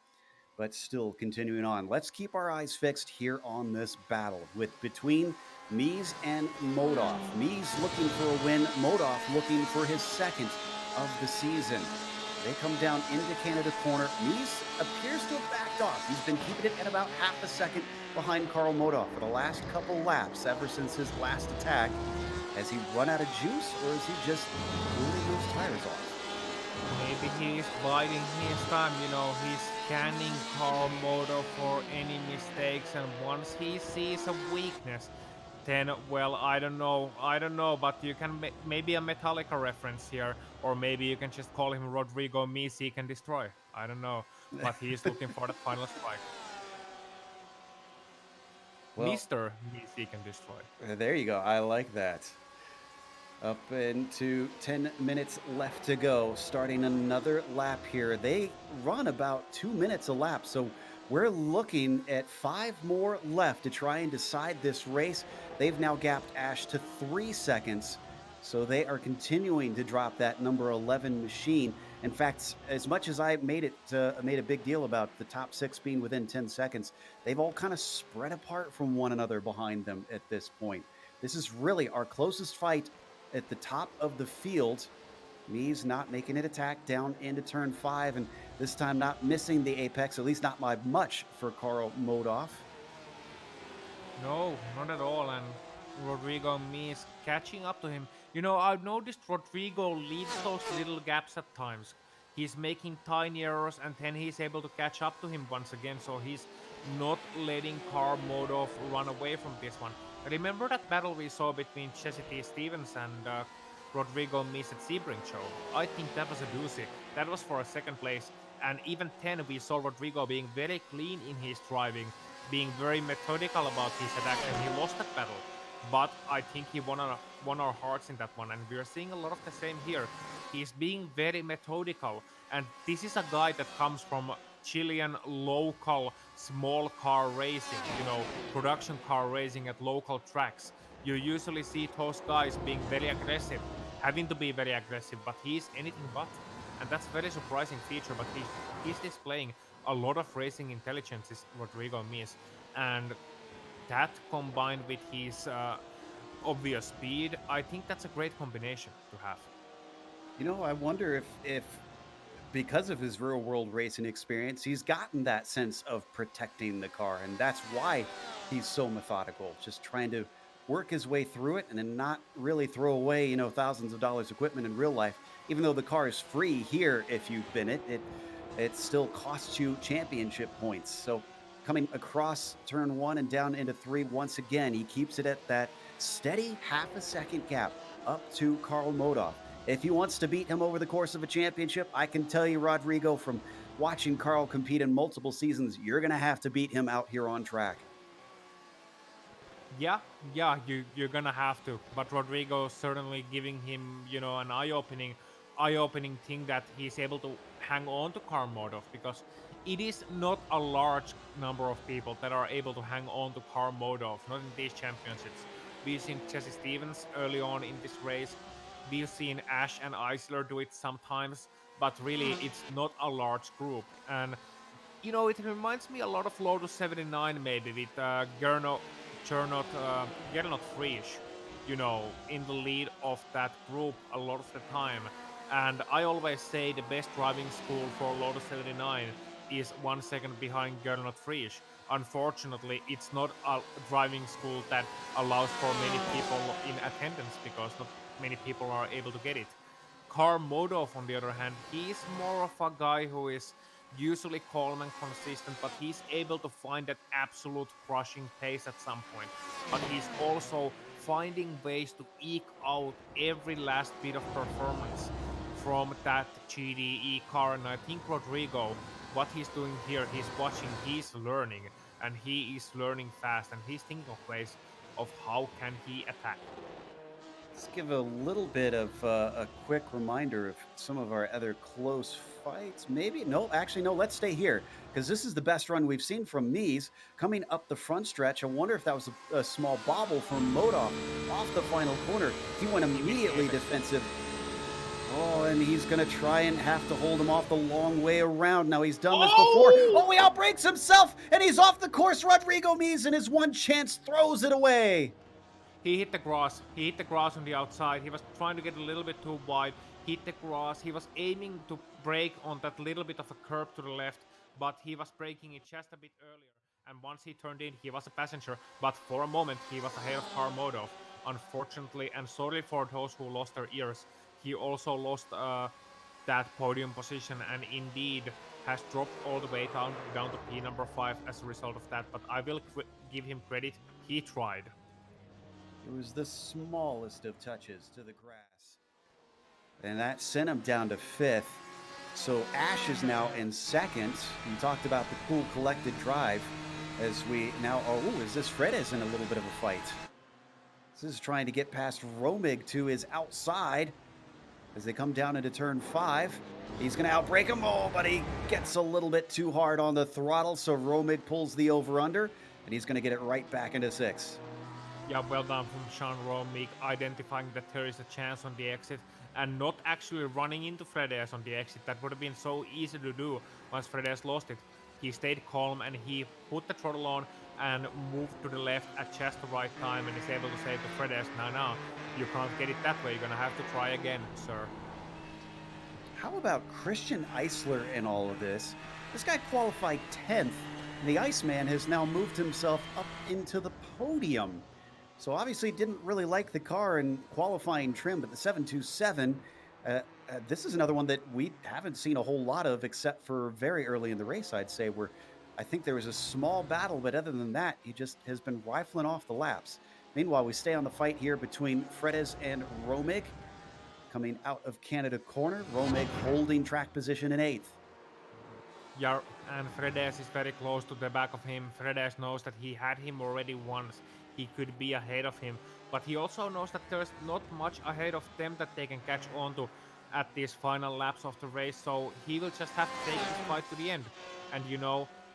but still continuing on. Let's keep our eyes fixed here on this battle with between Mies and Modov. Mies looking for a win, Modov looking for his second of the season. They come down into Canada corner. Mies appears to have backed off. He's been keeping it at about half a second behind Carl Modov for the last couple laps ever since his last attack. Has he run out of juice, or is he just cooling those tires off? Maybe he's biding his time, he's scanning car motor for any mistakes, and once he sees a weakness, then, well, I don't know, but you can maybe a Metallica reference here, or maybe you can just call him Rodrigo Mies Seek and Destroy. I don't know, but he's looking for the final strike. Well, Mr. Mies Seek and Destroy. there you go. I like that. Up into 10 minutes left to go, starting another lap here. They run about 2 minutes a lap, so we're looking at 5 more left to try and decide this race. They've now gapped Ash to 3 seconds, so they are continuing to drop that number 11 machine. In fact, as much as I made a big deal about the top 6 being within 10 seconds, they've all kind of spread apart from one another behind them at this point. This is really our closest fight at the top of the field. Mees not making it attack down into turn 5, and this time not missing the apex, at least not by much for Carl Modoff. No, not at all. And Rodrigo Mies catching up to him. You know, I've noticed Rodrigo leaves those little gaps at times. He's making tiny errors and then he's able to catch up to him once again. So he's not letting Carl Modov run away from this one. Remember that battle we saw between Jesse T. Stevens and Rodrigo Mies at Sebring show? I think that was a doozy. That was for a second place. And even then, we saw Rodrigo being very clean in his driving, being very methodical about his attacks, and he lost that battle. But I think he won our hearts in that one, and we are seeing a lot of the same here. He's being very methodical, and this is a guy that comes from Chilean local small car racing, you know, production car racing at local tracks. You usually see those guys being very aggressive, having to be very aggressive, but he's anything but. And that's a very surprising feature, but he's displaying a lot of racing intelligence, is Rodrigo Mies. And that combined with his obvious speed, I think that's a great combination to have. I wonder if because of his real world racing experience, he's gotten that sense of protecting the car. And that's why he's so methodical, just trying to work his way through it and then not really throw away, thousands of dollars equipment in real life. Even though the car is free here, if you've been it still costs you championship points. So coming across turn 1 and down into 3 once again, he keeps it at that steady half a second gap up to Carl Modoff. If he wants to beat him over the course of a championship, I can tell you, Rodrigo, from watching Carl compete in multiple seasons, you're going to have to beat him out here on track. Yeah, yeah, you're gonna have to. But Rodrigo certainly giving him, you know, an eye-opening thing that he's able to hang on to Karmodov, because it is not a large number of people that are able to hang on to Karmodov, not in these championships. We've seen Jesse Stevens early on in this race. We've seen Ash and Eisler do it sometimes, but really it's not a large group. And you know, it reminds me a lot of Lotus 79 maybe with Gernot Frisch, you know, in the lead of that group a lot of the time. And I always say the best driving school for Lotus 79 is 1 second behind Gernot Frisch. Unfortunately, it's not a driving school that allows for many people in attendance because not many people are able to get it. Kar Modov, on the other hand, he's more of a guy who is usually calm and consistent, but he's able to find that absolute crushing pace at some point. But he's also finding ways to eke out every last bit of performance from that GTE car. And I think Rodrigo, what he's doing here, he's watching, he's learning, and he is learning fast, and he's thinking of ways of how can he attack. Let's give a little bit of a quick reminder of some of our other close fights. Maybe, no, actually, no, let's stay here because this is the best run we've seen from Mies coming up the front stretch. I wonder if that was a small bobble from Modoff off the final corner. He went immediately defensive. Oh, and he's going to try and have to hold him off the long way around. Now, he's done this before. Oh, he outbreaks himself, and he's off the course. Rodrigo Mies, and his one chance, throws it away. He hit the grass. He hit the grass on the outside. He was trying to get a little bit too wide. Hit the grass. He was aiming to brake on that little bit of a curb to the left, but he was braking it just a bit earlier. And once he turned in, he was a passenger. But for a moment, he was ahead of Karmodov. Unfortunately, and sorry for those who lost their ears, he also lost that podium position and indeed has dropped all the way down to P number 5 as a result of that. But I will give him credit. He tried. It was the smallest of touches to the grass. And that sent him down to 5th. So Ash is now in 2nd. We talked about the cool collected drive as we now, is this Fredes in a little bit of a fight? This is trying to get past Romig to his outside as they come down into turn 5. He's going to outbrake him, but he gets a little bit too hard on the throttle, so Romig pulls the over-under, and he's going to get it right back into 6th. Yeah, well done from Sean Romig, identifying that there is a chance on the exit and not actually running into Fredes on the exit. That would have been so easy to do once Fredes lost it. He stayed calm and he put the throttle on and moved to the left at just the right time and is able to say to Fredes, no, you can't get it that way. You're going to have to try again, sir. How about Christian Eisler in all of this? This guy qualified 10th, and the Iceman has now moved himself up into the podium. So obviously didn't really like the car in qualifying trim, but the 727, this is another one that we haven't seen a whole lot of except for very early in the race, I'd say, where I think there was a small battle, but other than that, he just has been rifling off the laps. Meanwhile, we stay on the fight here between Fredes and Romig coming out of Canada corner. Romig holding track position in 8th. Yeah, and Fredes is very close to the back of him. Fredes knows that he had him already once. He could be ahead of him, but he also knows that there's not much ahead of them that they can catch on to at these final laps of the race. So he will just have to take this fight to the end. And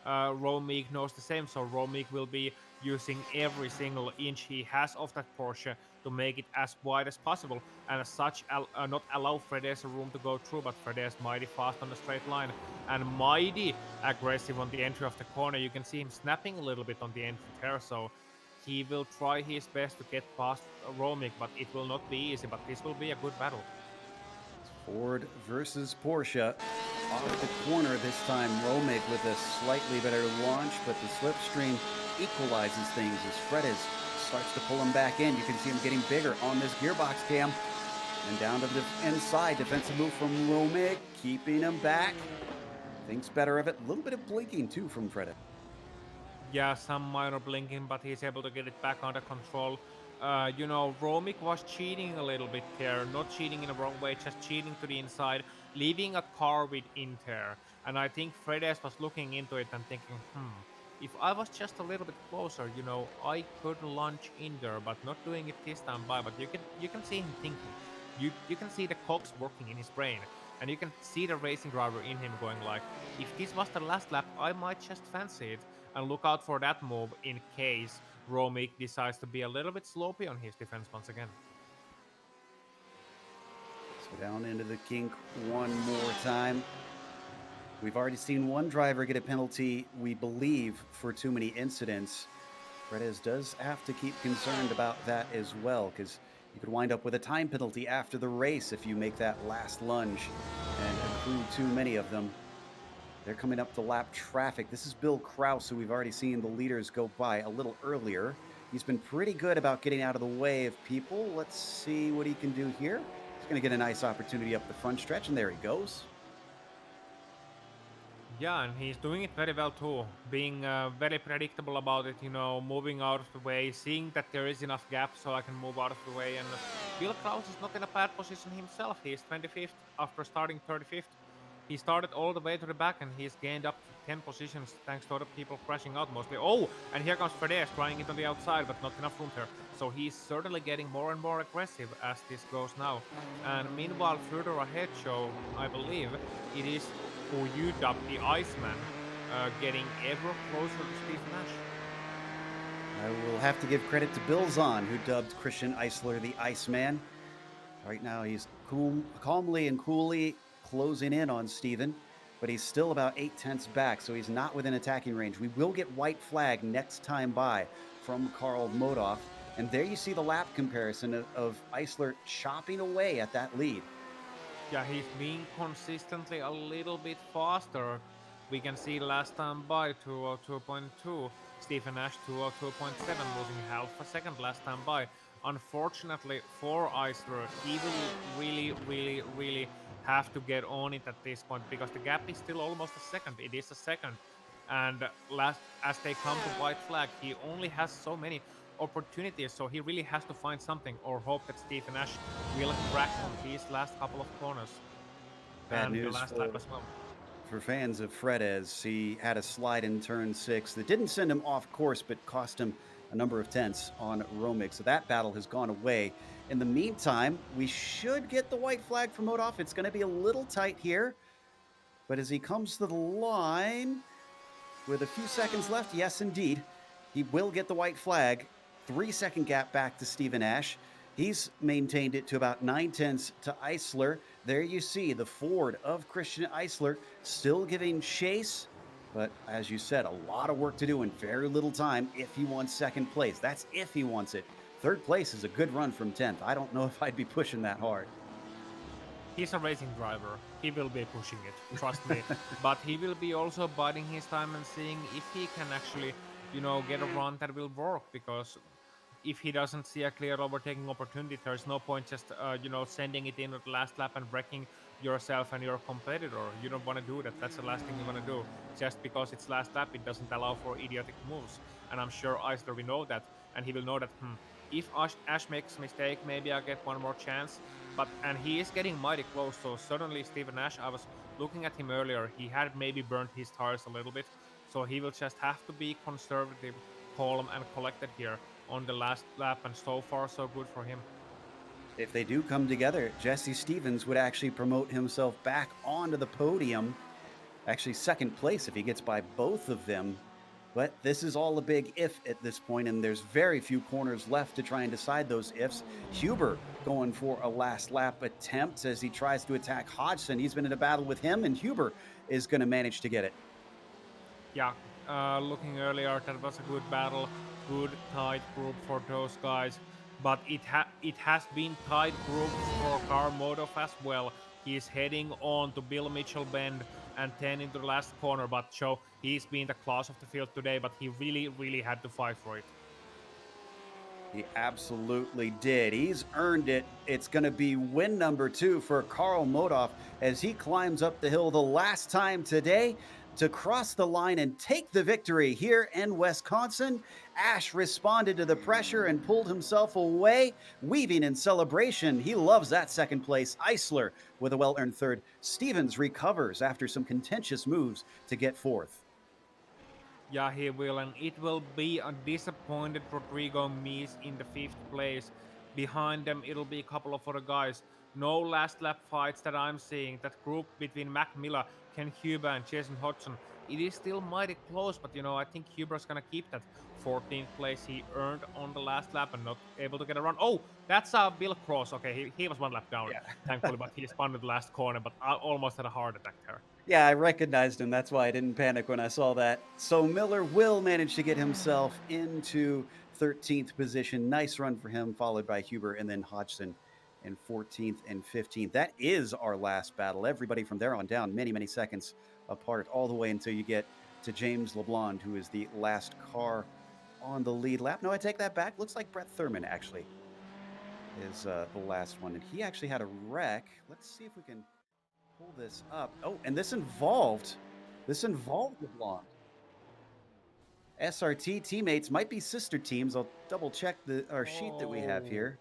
Romig knows the same. So Romig will be using every single inch he has of that Porsche to make it as wide as possible, and as such, not allow Fredes room to go through. But Fredes mighty fast on the straight line and mighty aggressive on the entry of the corner. You can see him snapping a little bit on the entry there, so he will try his best to get past Romig, but it will not be easy. But this will be a good battle. Ford versus Porsche. Off the corner this time, Romig with a slightly better launch, but the slipstream equalizes things as Fredes starts to pull him back in. You can see him getting bigger on this gearbox cam. And down to the inside, defensive move from Romig, keeping him back. Thinks better of it. A little bit of blinking too from Fredes. Yeah, some minor blinking, but he's able to get it back under control. Romig was cheating a little bit there, not cheating in the wrong way, just cheating to the inside, leaving a car with inter. And I think Fredes was looking into it and thinking, if I was just a little bit closer, I could launch in there, but not doing it this time by. But you can see him thinking. You can see the cogs working in his brain, and you can see the racing driver in him going like, if this was the last lap, I might just fancy it and look out for that move in case Romig decides to be a little bit sloppy on his defense once again. So down into the kink one more time. We've already seen one driver get a penalty, we believe, for too many incidents. Fredes does have to keep concerned about that as well, because you could wind up with a time penalty after the race if you make that last lunge and accrue too many of them. They're coming up to lap traffic. This is Bill Kraus, who we've already seen the leaders go by a little earlier. He's been pretty good about getting out of the way of people. Let's see what he can do here. He's going to get a nice opportunity up the front stretch, and there he goes. Yeah, and he's doing it very well too, being very predictable about it, moving out of the way, seeing that there is enough gap so I can move out of the way. And Bill Kraus is not in a bad position himself. He is 25th after starting 35th. He started all the way to the back and he's gained up to 10 positions thanks to other people crashing out mostly. Oh, and here comes Fredes trying it on the outside, but not enough room there. So he's certainly getting more and more aggressive as this goes now. And meanwhile, further ahead, Joe, I believe it is who you dubbed the Iceman, getting ever closer to Steve Nash. I will have to give credit to Bill Zahn, who dubbed Christian Eisler the Iceman. Right now, he's calmly and coolly closing in on Steven, but he's still about 0.8 back, so he's not within attacking range. We will get white flag next time by from Karl Modoff, and there you see the lap comparison of Eisler chopping away at that lead. Yeah, he's being consistently a little bit faster. We can see last time by 202.2, Stephen Nash 202.7, losing half a second last time by. Unfortunately for Eisler, he will really have to get on it at this point because the gap is still almost a second. It is a second. And as they come to white flag, he only has so many opportunities, so he really has to find something or hope that Stephen Nash will crack on these last couple of corners. Bad and news the last for, lap as well. For fans of Fredes. He had a slide in turn 6 that didn't send him off course, but cost him a number of tenths on Romig. So that battle has gone away. In the meantime, we should get the white flag from Modoff. It's going to be a little tight here, but as he comes to the line with a few seconds left, yes, indeed, he will get the white flag. 3-second gap back to Stephen Nash. He's maintained it to about 9/10 to Eisler. There you see the Ford of Christian Eisler still giving chase, but as you said, a lot of work to do in very little time if he wants second place. That's if he wants it. Third place is a good run from 10th. I don't know if I'd be pushing that hard. He's a racing driver. he will be pushing it, trust me. But he will be also biding his time and seeing if he can actually, get a run that will work. Because if he doesn't see a clear overtaking opportunity, there's no point just sending it in at the last lap and wrecking yourself and your competitor. You don't want to do that. That's the last thing you want to do. Just because it's last lap, it doesn't allow for idiotic moves. And I'm sure Eisler will know that, and he will know that. If Ash makes a mistake, maybe I'll get one more chance. And he is getting mighty close. So suddenly, Stephen Ash, I was looking at him earlier. He had maybe burnt his tires a little bit, so he will just have to be conservative, calm, and collected here on the last lap, and so far so good for him. If they do come together, Jesse Stevens would actually promote himself back onto the podium. Actually, second place if he gets by both of them. But this is all a big if at this point, and there's very few corners left to try and decide those ifs. Huber going for a last lap attempt as he tries to attack Hodgson. He's been in a battle with him, and Huber is going to manage to get it. Yeah, looking earlier, that was a good battle, good tight group for those guys. But it has been tight groups for Karl Modov as well. He's heading on to Bill Mitchell Bend and 10 into the last corner. But Joe, he's been the class of the field today, but he really, really had to fight for it. He absolutely did. He's earned it. It's going to be win number 2 for Karl Modov as he climbs up the hill the last time today to cross the line and take the victory here in Wisconsin. Ash responded to the pressure and pulled himself away, weaving in celebration. He loves that second place. Eisler with a well-earned third. Stevens recovers after some contentious moves to get fourth. Yeah, he will, and it will be a disappointed Rodrigo Mies in the 5th place. Behind them, it'll be a couple of other guys. No last lap fights that I'm seeing. That group between Mac Miller, Ken Huber, and Jason Hodgson, it is still mighty close, but I think Huber's gonna keep that 14th place he earned on the last lap and not able to get a run. Oh, that's Bill Cross. Okay, he was one lap down, thankfully, but he spun in the last corner, but I almost had a heart attack there. Yeah, I recognized him. That's why I didn't panic when I saw that. So Miller will manage to get himself into 13th position. Nice run for him, followed by Huber and then Hodgson in 14th and 15th. That is our last battle. Everybody from there on down, many, many seconds apart, all the way until you get to James LeBlond, who is the last car on the lead lap. No, I take that back. Looks like Brett Thurman actually is the last one. And he actually had a wreck. Let's see if we can pull this up. Oh, and this involved LeBlanc. SRT teammates might be sister teams. I'll double check our sheet that we have here.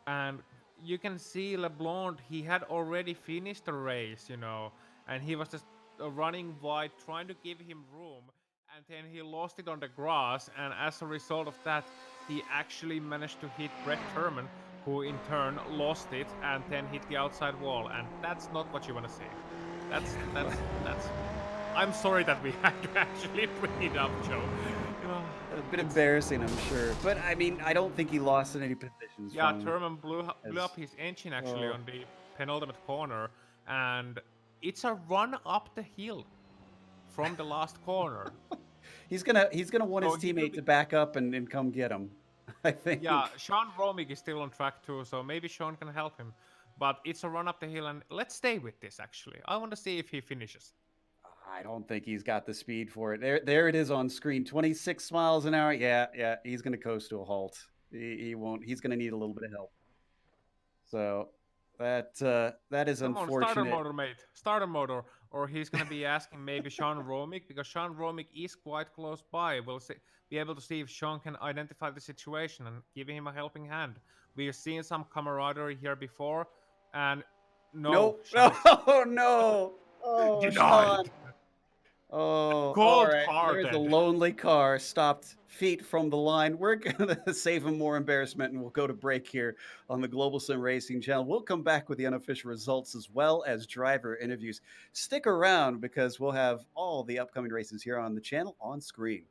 And you can see LeBlanc, he had already finished the race, and he was just running wide, trying to give him room, and then he lost it on the grass, and as a result of that, he actually managed to hit Brett Thurman, who in turn lost it and then hit the outside wall, and that's not what you want to see. That's I'm sorry that we had to actually bring it up, Joe. A bit embarrassing, I'm sure, but I mean, I don't think he lost in any positions. Yeah, Thurman blew up his engine actually on the penultimate corner, and it's a run up the hill from the last corner. He's gonna want his teammate to back up and come get him, I think. Yeah, Sean Romig is still on track too, so maybe Sean can help him. But it's a run up the hill, and let's stay with this actually. I want to see if he finishes. I don't think he's got the speed for it. There it is on screen. 26 miles an hour. Yeah, he's going to coast to a halt. He won't. He's going to need a little bit of help. So that is unfortunate. Starter motor, mate. Starter motor. Or he's going to be asking maybe Sean Romig, because Sean Romig is quite close by. We'll be able to see if Sean can identify the situation and give him a helping hand. We've seen some camaraderie here before, and no. No. Oh, Denied. Sean. Oh, Cold all right. hearted. There's a lonely car stopped feet from the line. We're going to save him more embarrassment, and we'll go to break here on the Global Sim Racing channel. We'll come back with the unofficial results as well as driver interviews. Stick around because we'll have all the upcoming races here on the channel on screen.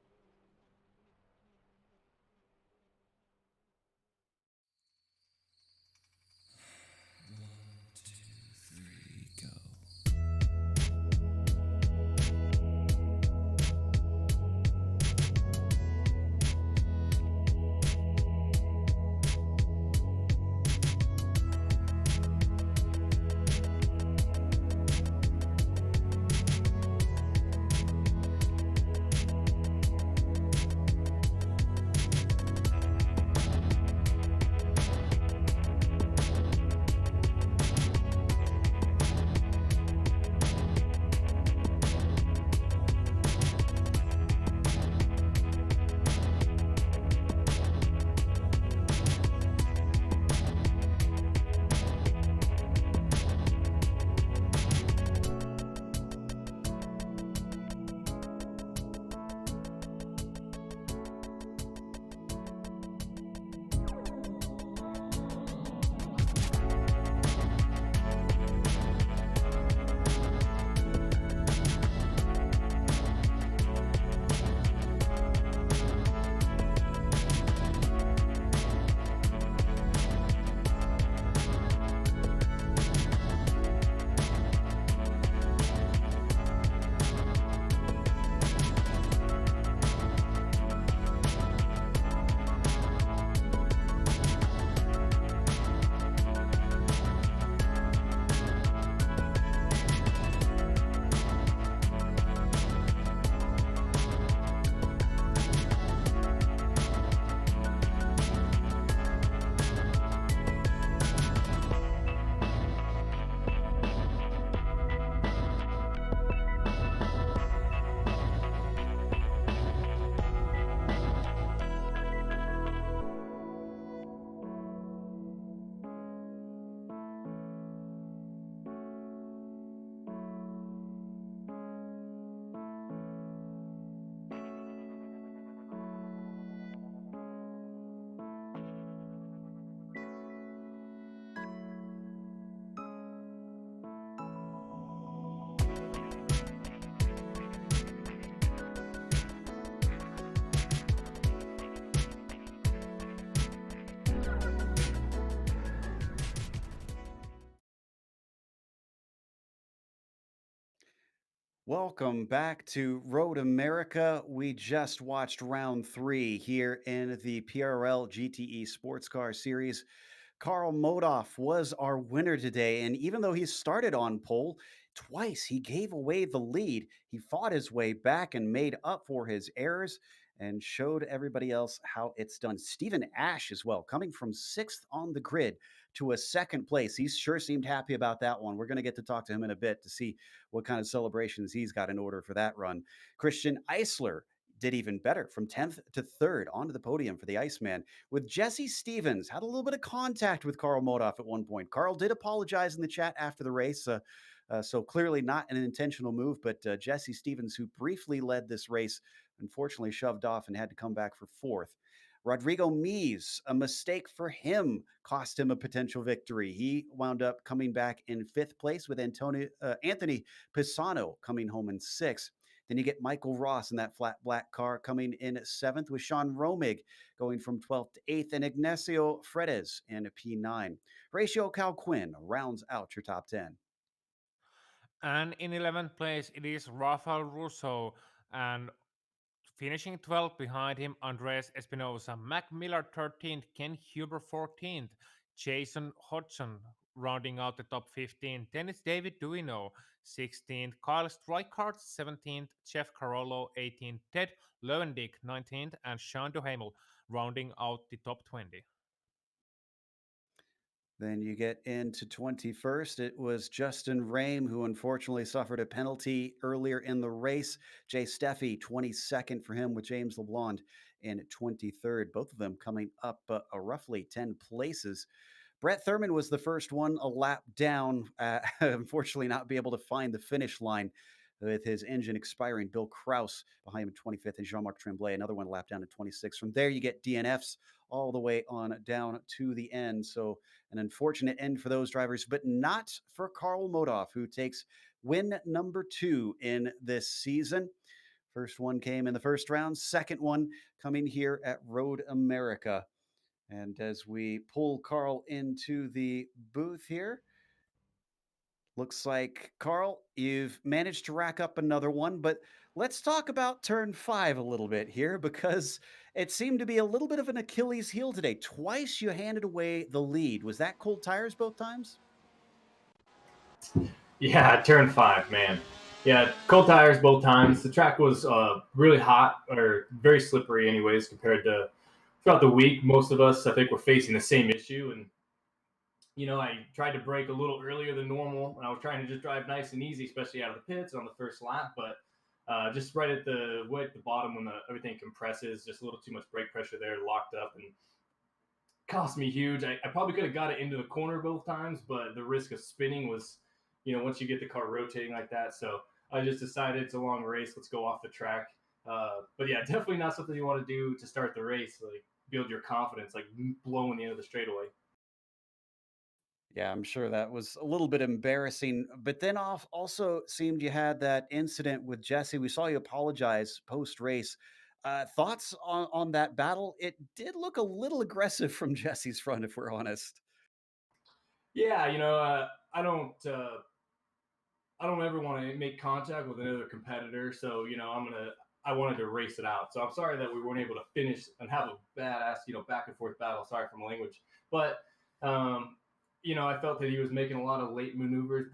Welcome back to Road America. We just watched round three here in the PRL GTE Sports Car Series. Carl Modoff was our winner today, and even though he started on pole, twice he gave away the lead. He fought his way back and made up for his errors and showed everybody else how it's done. Stephen Ash as well, coming from sixth on the grid to a second place. He sure seemed happy about that one. We're going to get to talk to him in a bit to see what kind of celebrations he's got in order for that run. Christian Eisler did even better from 10th to 3rd onto the podium for the Iceman, with Jesse Stevens had a little bit of contact with Carl Modoff at one point. Carl did apologize in the chat after the race, so clearly not an intentional move, but Jesse Stevens, who briefly led this race, unfortunately shoved off and had to come back for 4th. Rodrigo Mies, a mistake for him, cost him a potential victory. He wound up coming back in 5th place with Anthony Pisano coming home in 6th. Then you get Michael Ross in that flat black car coming in 7th, with Sean Romig going from 12th to 8th, and Ignacio Fredes in P9. Ratio Calquin rounds out your top 10. And in 11th place, it is Rafael Russo, and finishing 12th behind him, Andres Espinosa, Mac Miller 13th, Ken Huber 14th, Jason Hodgson rounding out the top 15. Then it's David Duino 16th, Kyle Streichardt 17th, Jeff Carollo 18th, Ted Lewendick 19th, and Sean Duhamel rounding out the top 20. Then you get into 21st. It was Justin Rame who unfortunately suffered a penalty earlier in the race. Jay Steffi, 22nd for him, with James LeBlond in 23rd. Both of them coming up a roughly 10 places. Brett Thurman was the first one a lap down, unfortunately, not be able to find the finish line with his engine expiring. Bill Kraus behind him at 25th, and Jean Marc Tremblay, another one lap down at 26th. From there, you get DNFs all the way on down to the end. So, an unfortunate end for those drivers, but not for Carl Modoff, who takes win number 2 in this season. First one came in the first round, second one coming here at Road America. And as we pull Carl into the booth here, looks like, Carl, you've managed to rack up another one, but let's talk about turn 5 a little bit here, because it seemed to be a little bit of an Achilles heel today. Twice you handed away the lead. Was that cold tires both times? Yeah, turn 5, man. Yeah, cold tires both times. The track was really hot, or very slippery anyways, compared to throughout the week. Most of us, I think, were facing the same issue. And, I tried to brake a little earlier than normal, and I was trying to just drive nice and easy, especially out of the pits on the first lap. But just right at the bottom when everything compresses, just a little too much brake pressure there, locked up, and cost me huge. I probably could have got it into the corner both times, but the risk of spinning was, once you get the car rotating like that. So I just decided it's a long race. Let's go off the track. But yeah, definitely not something you want to do to start the race. Like, build your confidence, like blowing the end of the straightaway. Yeah, I'm sure that was a little bit embarrassing. But then off also seemed you had that incident with Jesse. We saw you apologize post race. Thoughts on that battle? It did look a little aggressive from Jesse's front, if we're honest. Yeah, I don't ever want to make contact with another competitor. So, I wanted to race it out. So I'm sorry that we weren't able to finish and have a badass, back and forth battle. Sorry for my language. But, I felt that he was making a lot of late maneuvers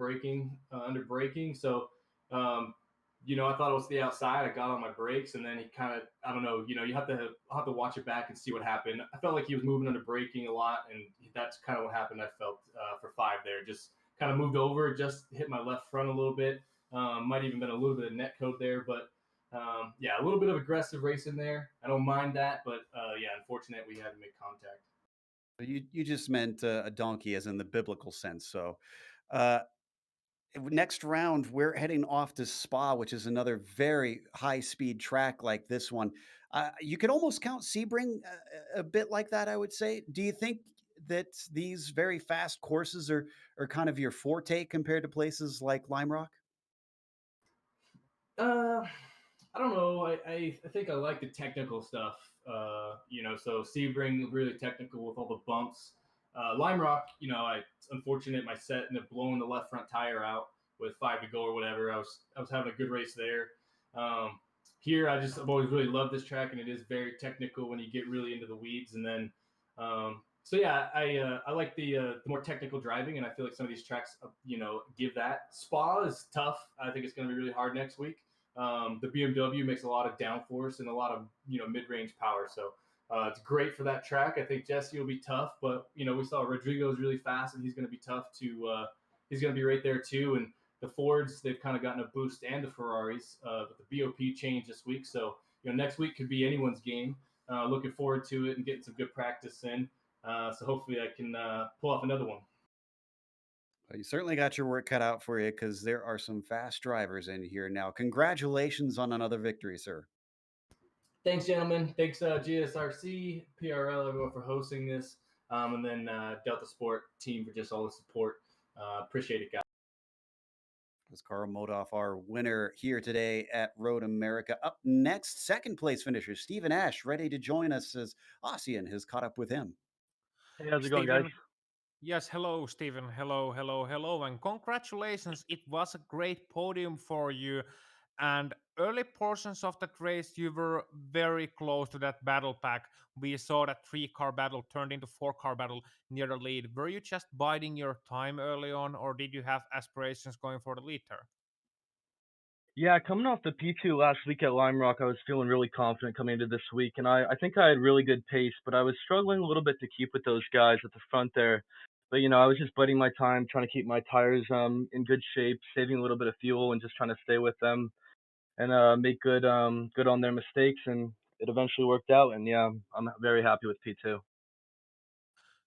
under braking. So, I thought it was the outside. I got on my brakes, and then he kind of, I don't know, I'll have to watch it back and see what happened. I felt like he was moving under braking a lot, and that's kind of what happened. I felt for 5 there, just kind of moved over, just hit my left front a little bit. Might even been a little bit of net code there, but yeah, a little bit of aggressive racing there. I don't mind that, but yeah, unfortunate we had to make contact. You just meant a donkey, as in the biblical sense. So, uh, next round, we're heading off to Spa, which is another very high speed track like this one. You could almost count Sebring a bit like that, I would say. Do you think that these very fast courses are kind of your forte compared to places like Lime Rock? Uh, I don't know. I think I like the technical stuff. So Sebring really technical with all the bumps. Lime Rock, I unfortunate my set ended up blowing the left front tire out, with 5 to go or whatever. I was having a good race there. Um, Here, I've always really loved this track, and it is very technical when you get really into the weeds. And then, so yeah, I like the more technical driving, and I feel like some of these tracks, give that. Spa is tough. I think it's going to be really hard next week. The BMW makes a lot of downforce and a lot of mid-range power, so it's great for that track. I think Jesse will be tough, but we saw Rodrigo's really fast, and he's going to be tough to. He's going to be right there too, and the Fords, they've kind of gotten a boost, and the Ferraris with the BOP change this week. So next week could be anyone's game. Looking forward to it and getting some good practice in. So hopefully I can pull off another one. Well, you certainly got your work cut out for you because there are some fast drivers in here now. Congratulations on another victory, sir. Thanks, gentlemen. Thanks, GSRC, PRL, everyone for hosting this, and then Delta Sport team for just all the support. Appreciate it, guys. Was Carl Modoff our winner here today at Road America. Up next, second place finisher Stephen Ash, ready to join us as Ossian has caught up with him. Hey, how's it going, guys? Stephen, yes, hello, Stephen. Hello, hello, hello, and congratulations. It was a great podium for you. And early portions of that race, you were very close to that battle pack. We saw that 3-car battle turned into 4-car battle near the lead. Were you just biding your time early on, or did you have aspirations going for the lead there? Yeah, coming off the P2 last week at Lime Rock, I was feeling really confident coming into this week, and I think I had really good pace, but I was struggling a little bit to keep with those guys at the front there. But I was just biding my time, trying to keep my tires in good shape, saving a little bit of fuel, and just trying to stay with them and make good on their mistakes, and it eventually worked out. And yeah, I'm very happy with P2.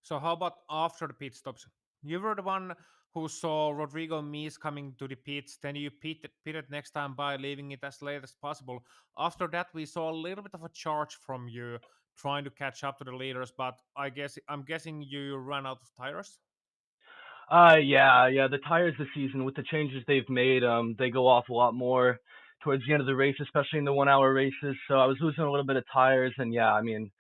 So how about after the pit stops? You were the one who saw Rodrigo Mies coming to the pits. Then you pitted next time by leaving it as late as possible. After that, we saw a little bit of a charge from you trying to catch up to the leaders. But I'm guessing you ran out of tires. Yeah. The tires this season with the changes they've made, they go off a lot more towards the end of the race, especially in the 1 hour races. So I was losing a little bit of tires, and yeah, I mean,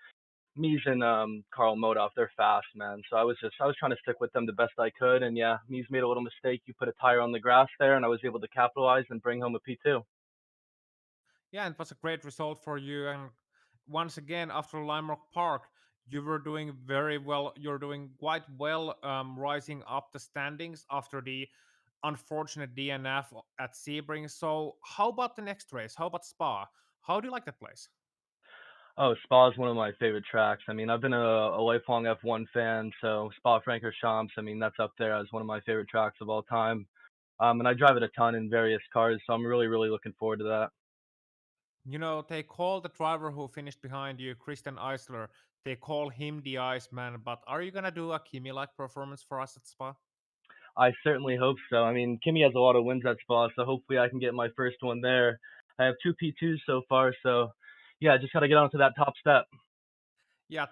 Mies and Carl Modoff, they're fast, man. So I was trying to stick with them the best I could, and yeah, Mies made a little mistake. You put a tire on the grass there, and I was able to capitalize and bring home a P2. Yeah, and it was a great result for you. And once again, after Lime Rock Park, you were doing very well. You're doing quite well, rising up the standings after the unfortunate DNF at Sebring. So, how about the next race? How about Spa? How do you like that place? Oh, Spa is one of my favorite tracks. I mean, I've been a lifelong F1 fan, so Spa Francorchamps, I mean, that's up there as one of my favorite tracks of all time. And I drive it a ton in various cars, so I'm really, really looking forward to that. They call the driver who finished behind you, Christian Eisler, they call him the Iceman. But are you going to do a Kimi like performance for us at Spa? I certainly hope so. I mean, Kimmy has a lot of wins at Spa, so hopefully I can get my first one there. I have two P2s so far, so yeah, just got to get onto that top step. Yeah,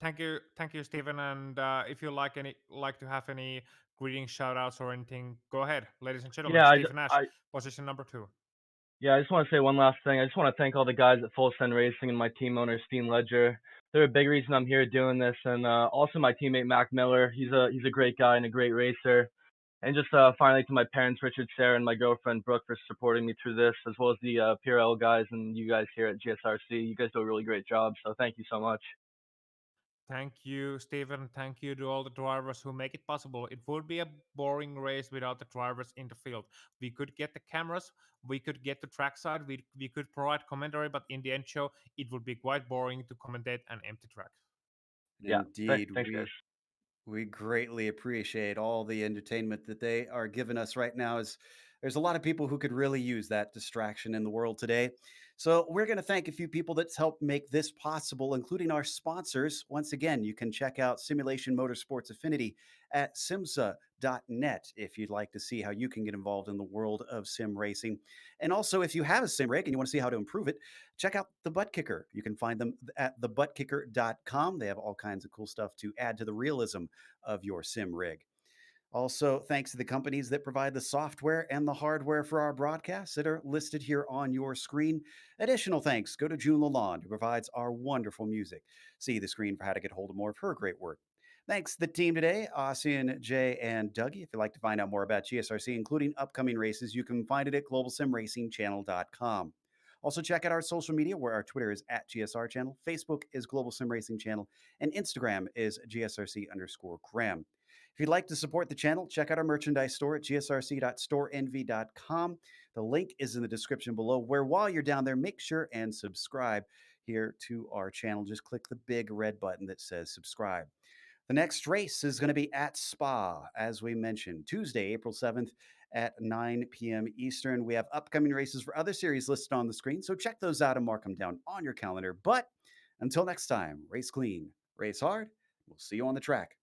thank you, Stephen. And if you like to have any greeting shout outs or anything, go ahead, ladies and gentlemen. Yeah, Stephen Nash, I position number 2. yeah, I just want to say one last thing. I just want to thank all the guys at Full Send Racing and my team owner Steen Ledger. They're a big reason I'm here doing this, and also my teammate Mac Miller. He's a great guy and a great racer. And just finally to my parents, Richard, Sarah, and my girlfriend Brooke for supporting me through this, as well as the PRL guys and you guys here at GSRC. You guys do a really great job, so thank you so much. Thank you, Stephen. Thank you to all the drivers who make it possible. It would be a boring race without the drivers in the field. We could get the cameras, we could get the trackside, we could provide commentary, but in the end show, it would be quite boring to commentate an empty track. Yeah, Indeed, thanks, guys. we greatly appreciate all the entertainment that they are giving us right now. As there's a lot of people who could really use that distraction in the world today. So we're going to thank a few people that's helped make this possible, including our sponsors. Once again, you can check out Simulation Motorsports Affinity at SIMMSA.net if you'd like to see how you can get involved in the world of sim racing. And also, if you have a sim rig and you want to see how to improve it, check out the ButtKicker. You can find them at thebuttkicker.com. They have all kinds of cool stuff to add to the realism of your sim rig. Also, thanks to the companies that provide the software and the hardware for our broadcasts that are listed here on your screen. Additional thanks go to June Lalonde, who provides our wonderful music. See the screen for how to get hold of more of her great work. Thanks to the team today, Ossian, Jay, and Dougie. If you'd like to find out more about GSRC, including upcoming races, you can find it at globalsimracingchannel.com. Also, check out our social media where our Twitter is at GSR Channel, Facebook is Global Sim Racing Channel, and Instagram is GSRC_Graham. If you'd like to support the channel, check out our merchandise store at gsrc.storeenvy.com. The link is in the description below, where while you're down there, make sure and subscribe here to our channel. Just click the big red button that says subscribe. The next race is going to be at Spa, as we mentioned, Tuesday, April 7th at 9 p.m. Eastern. We have upcoming races for other series listed on the screen, so check those out and mark them down on your calendar. But until next time, race clean, race hard. We'll see you on the track.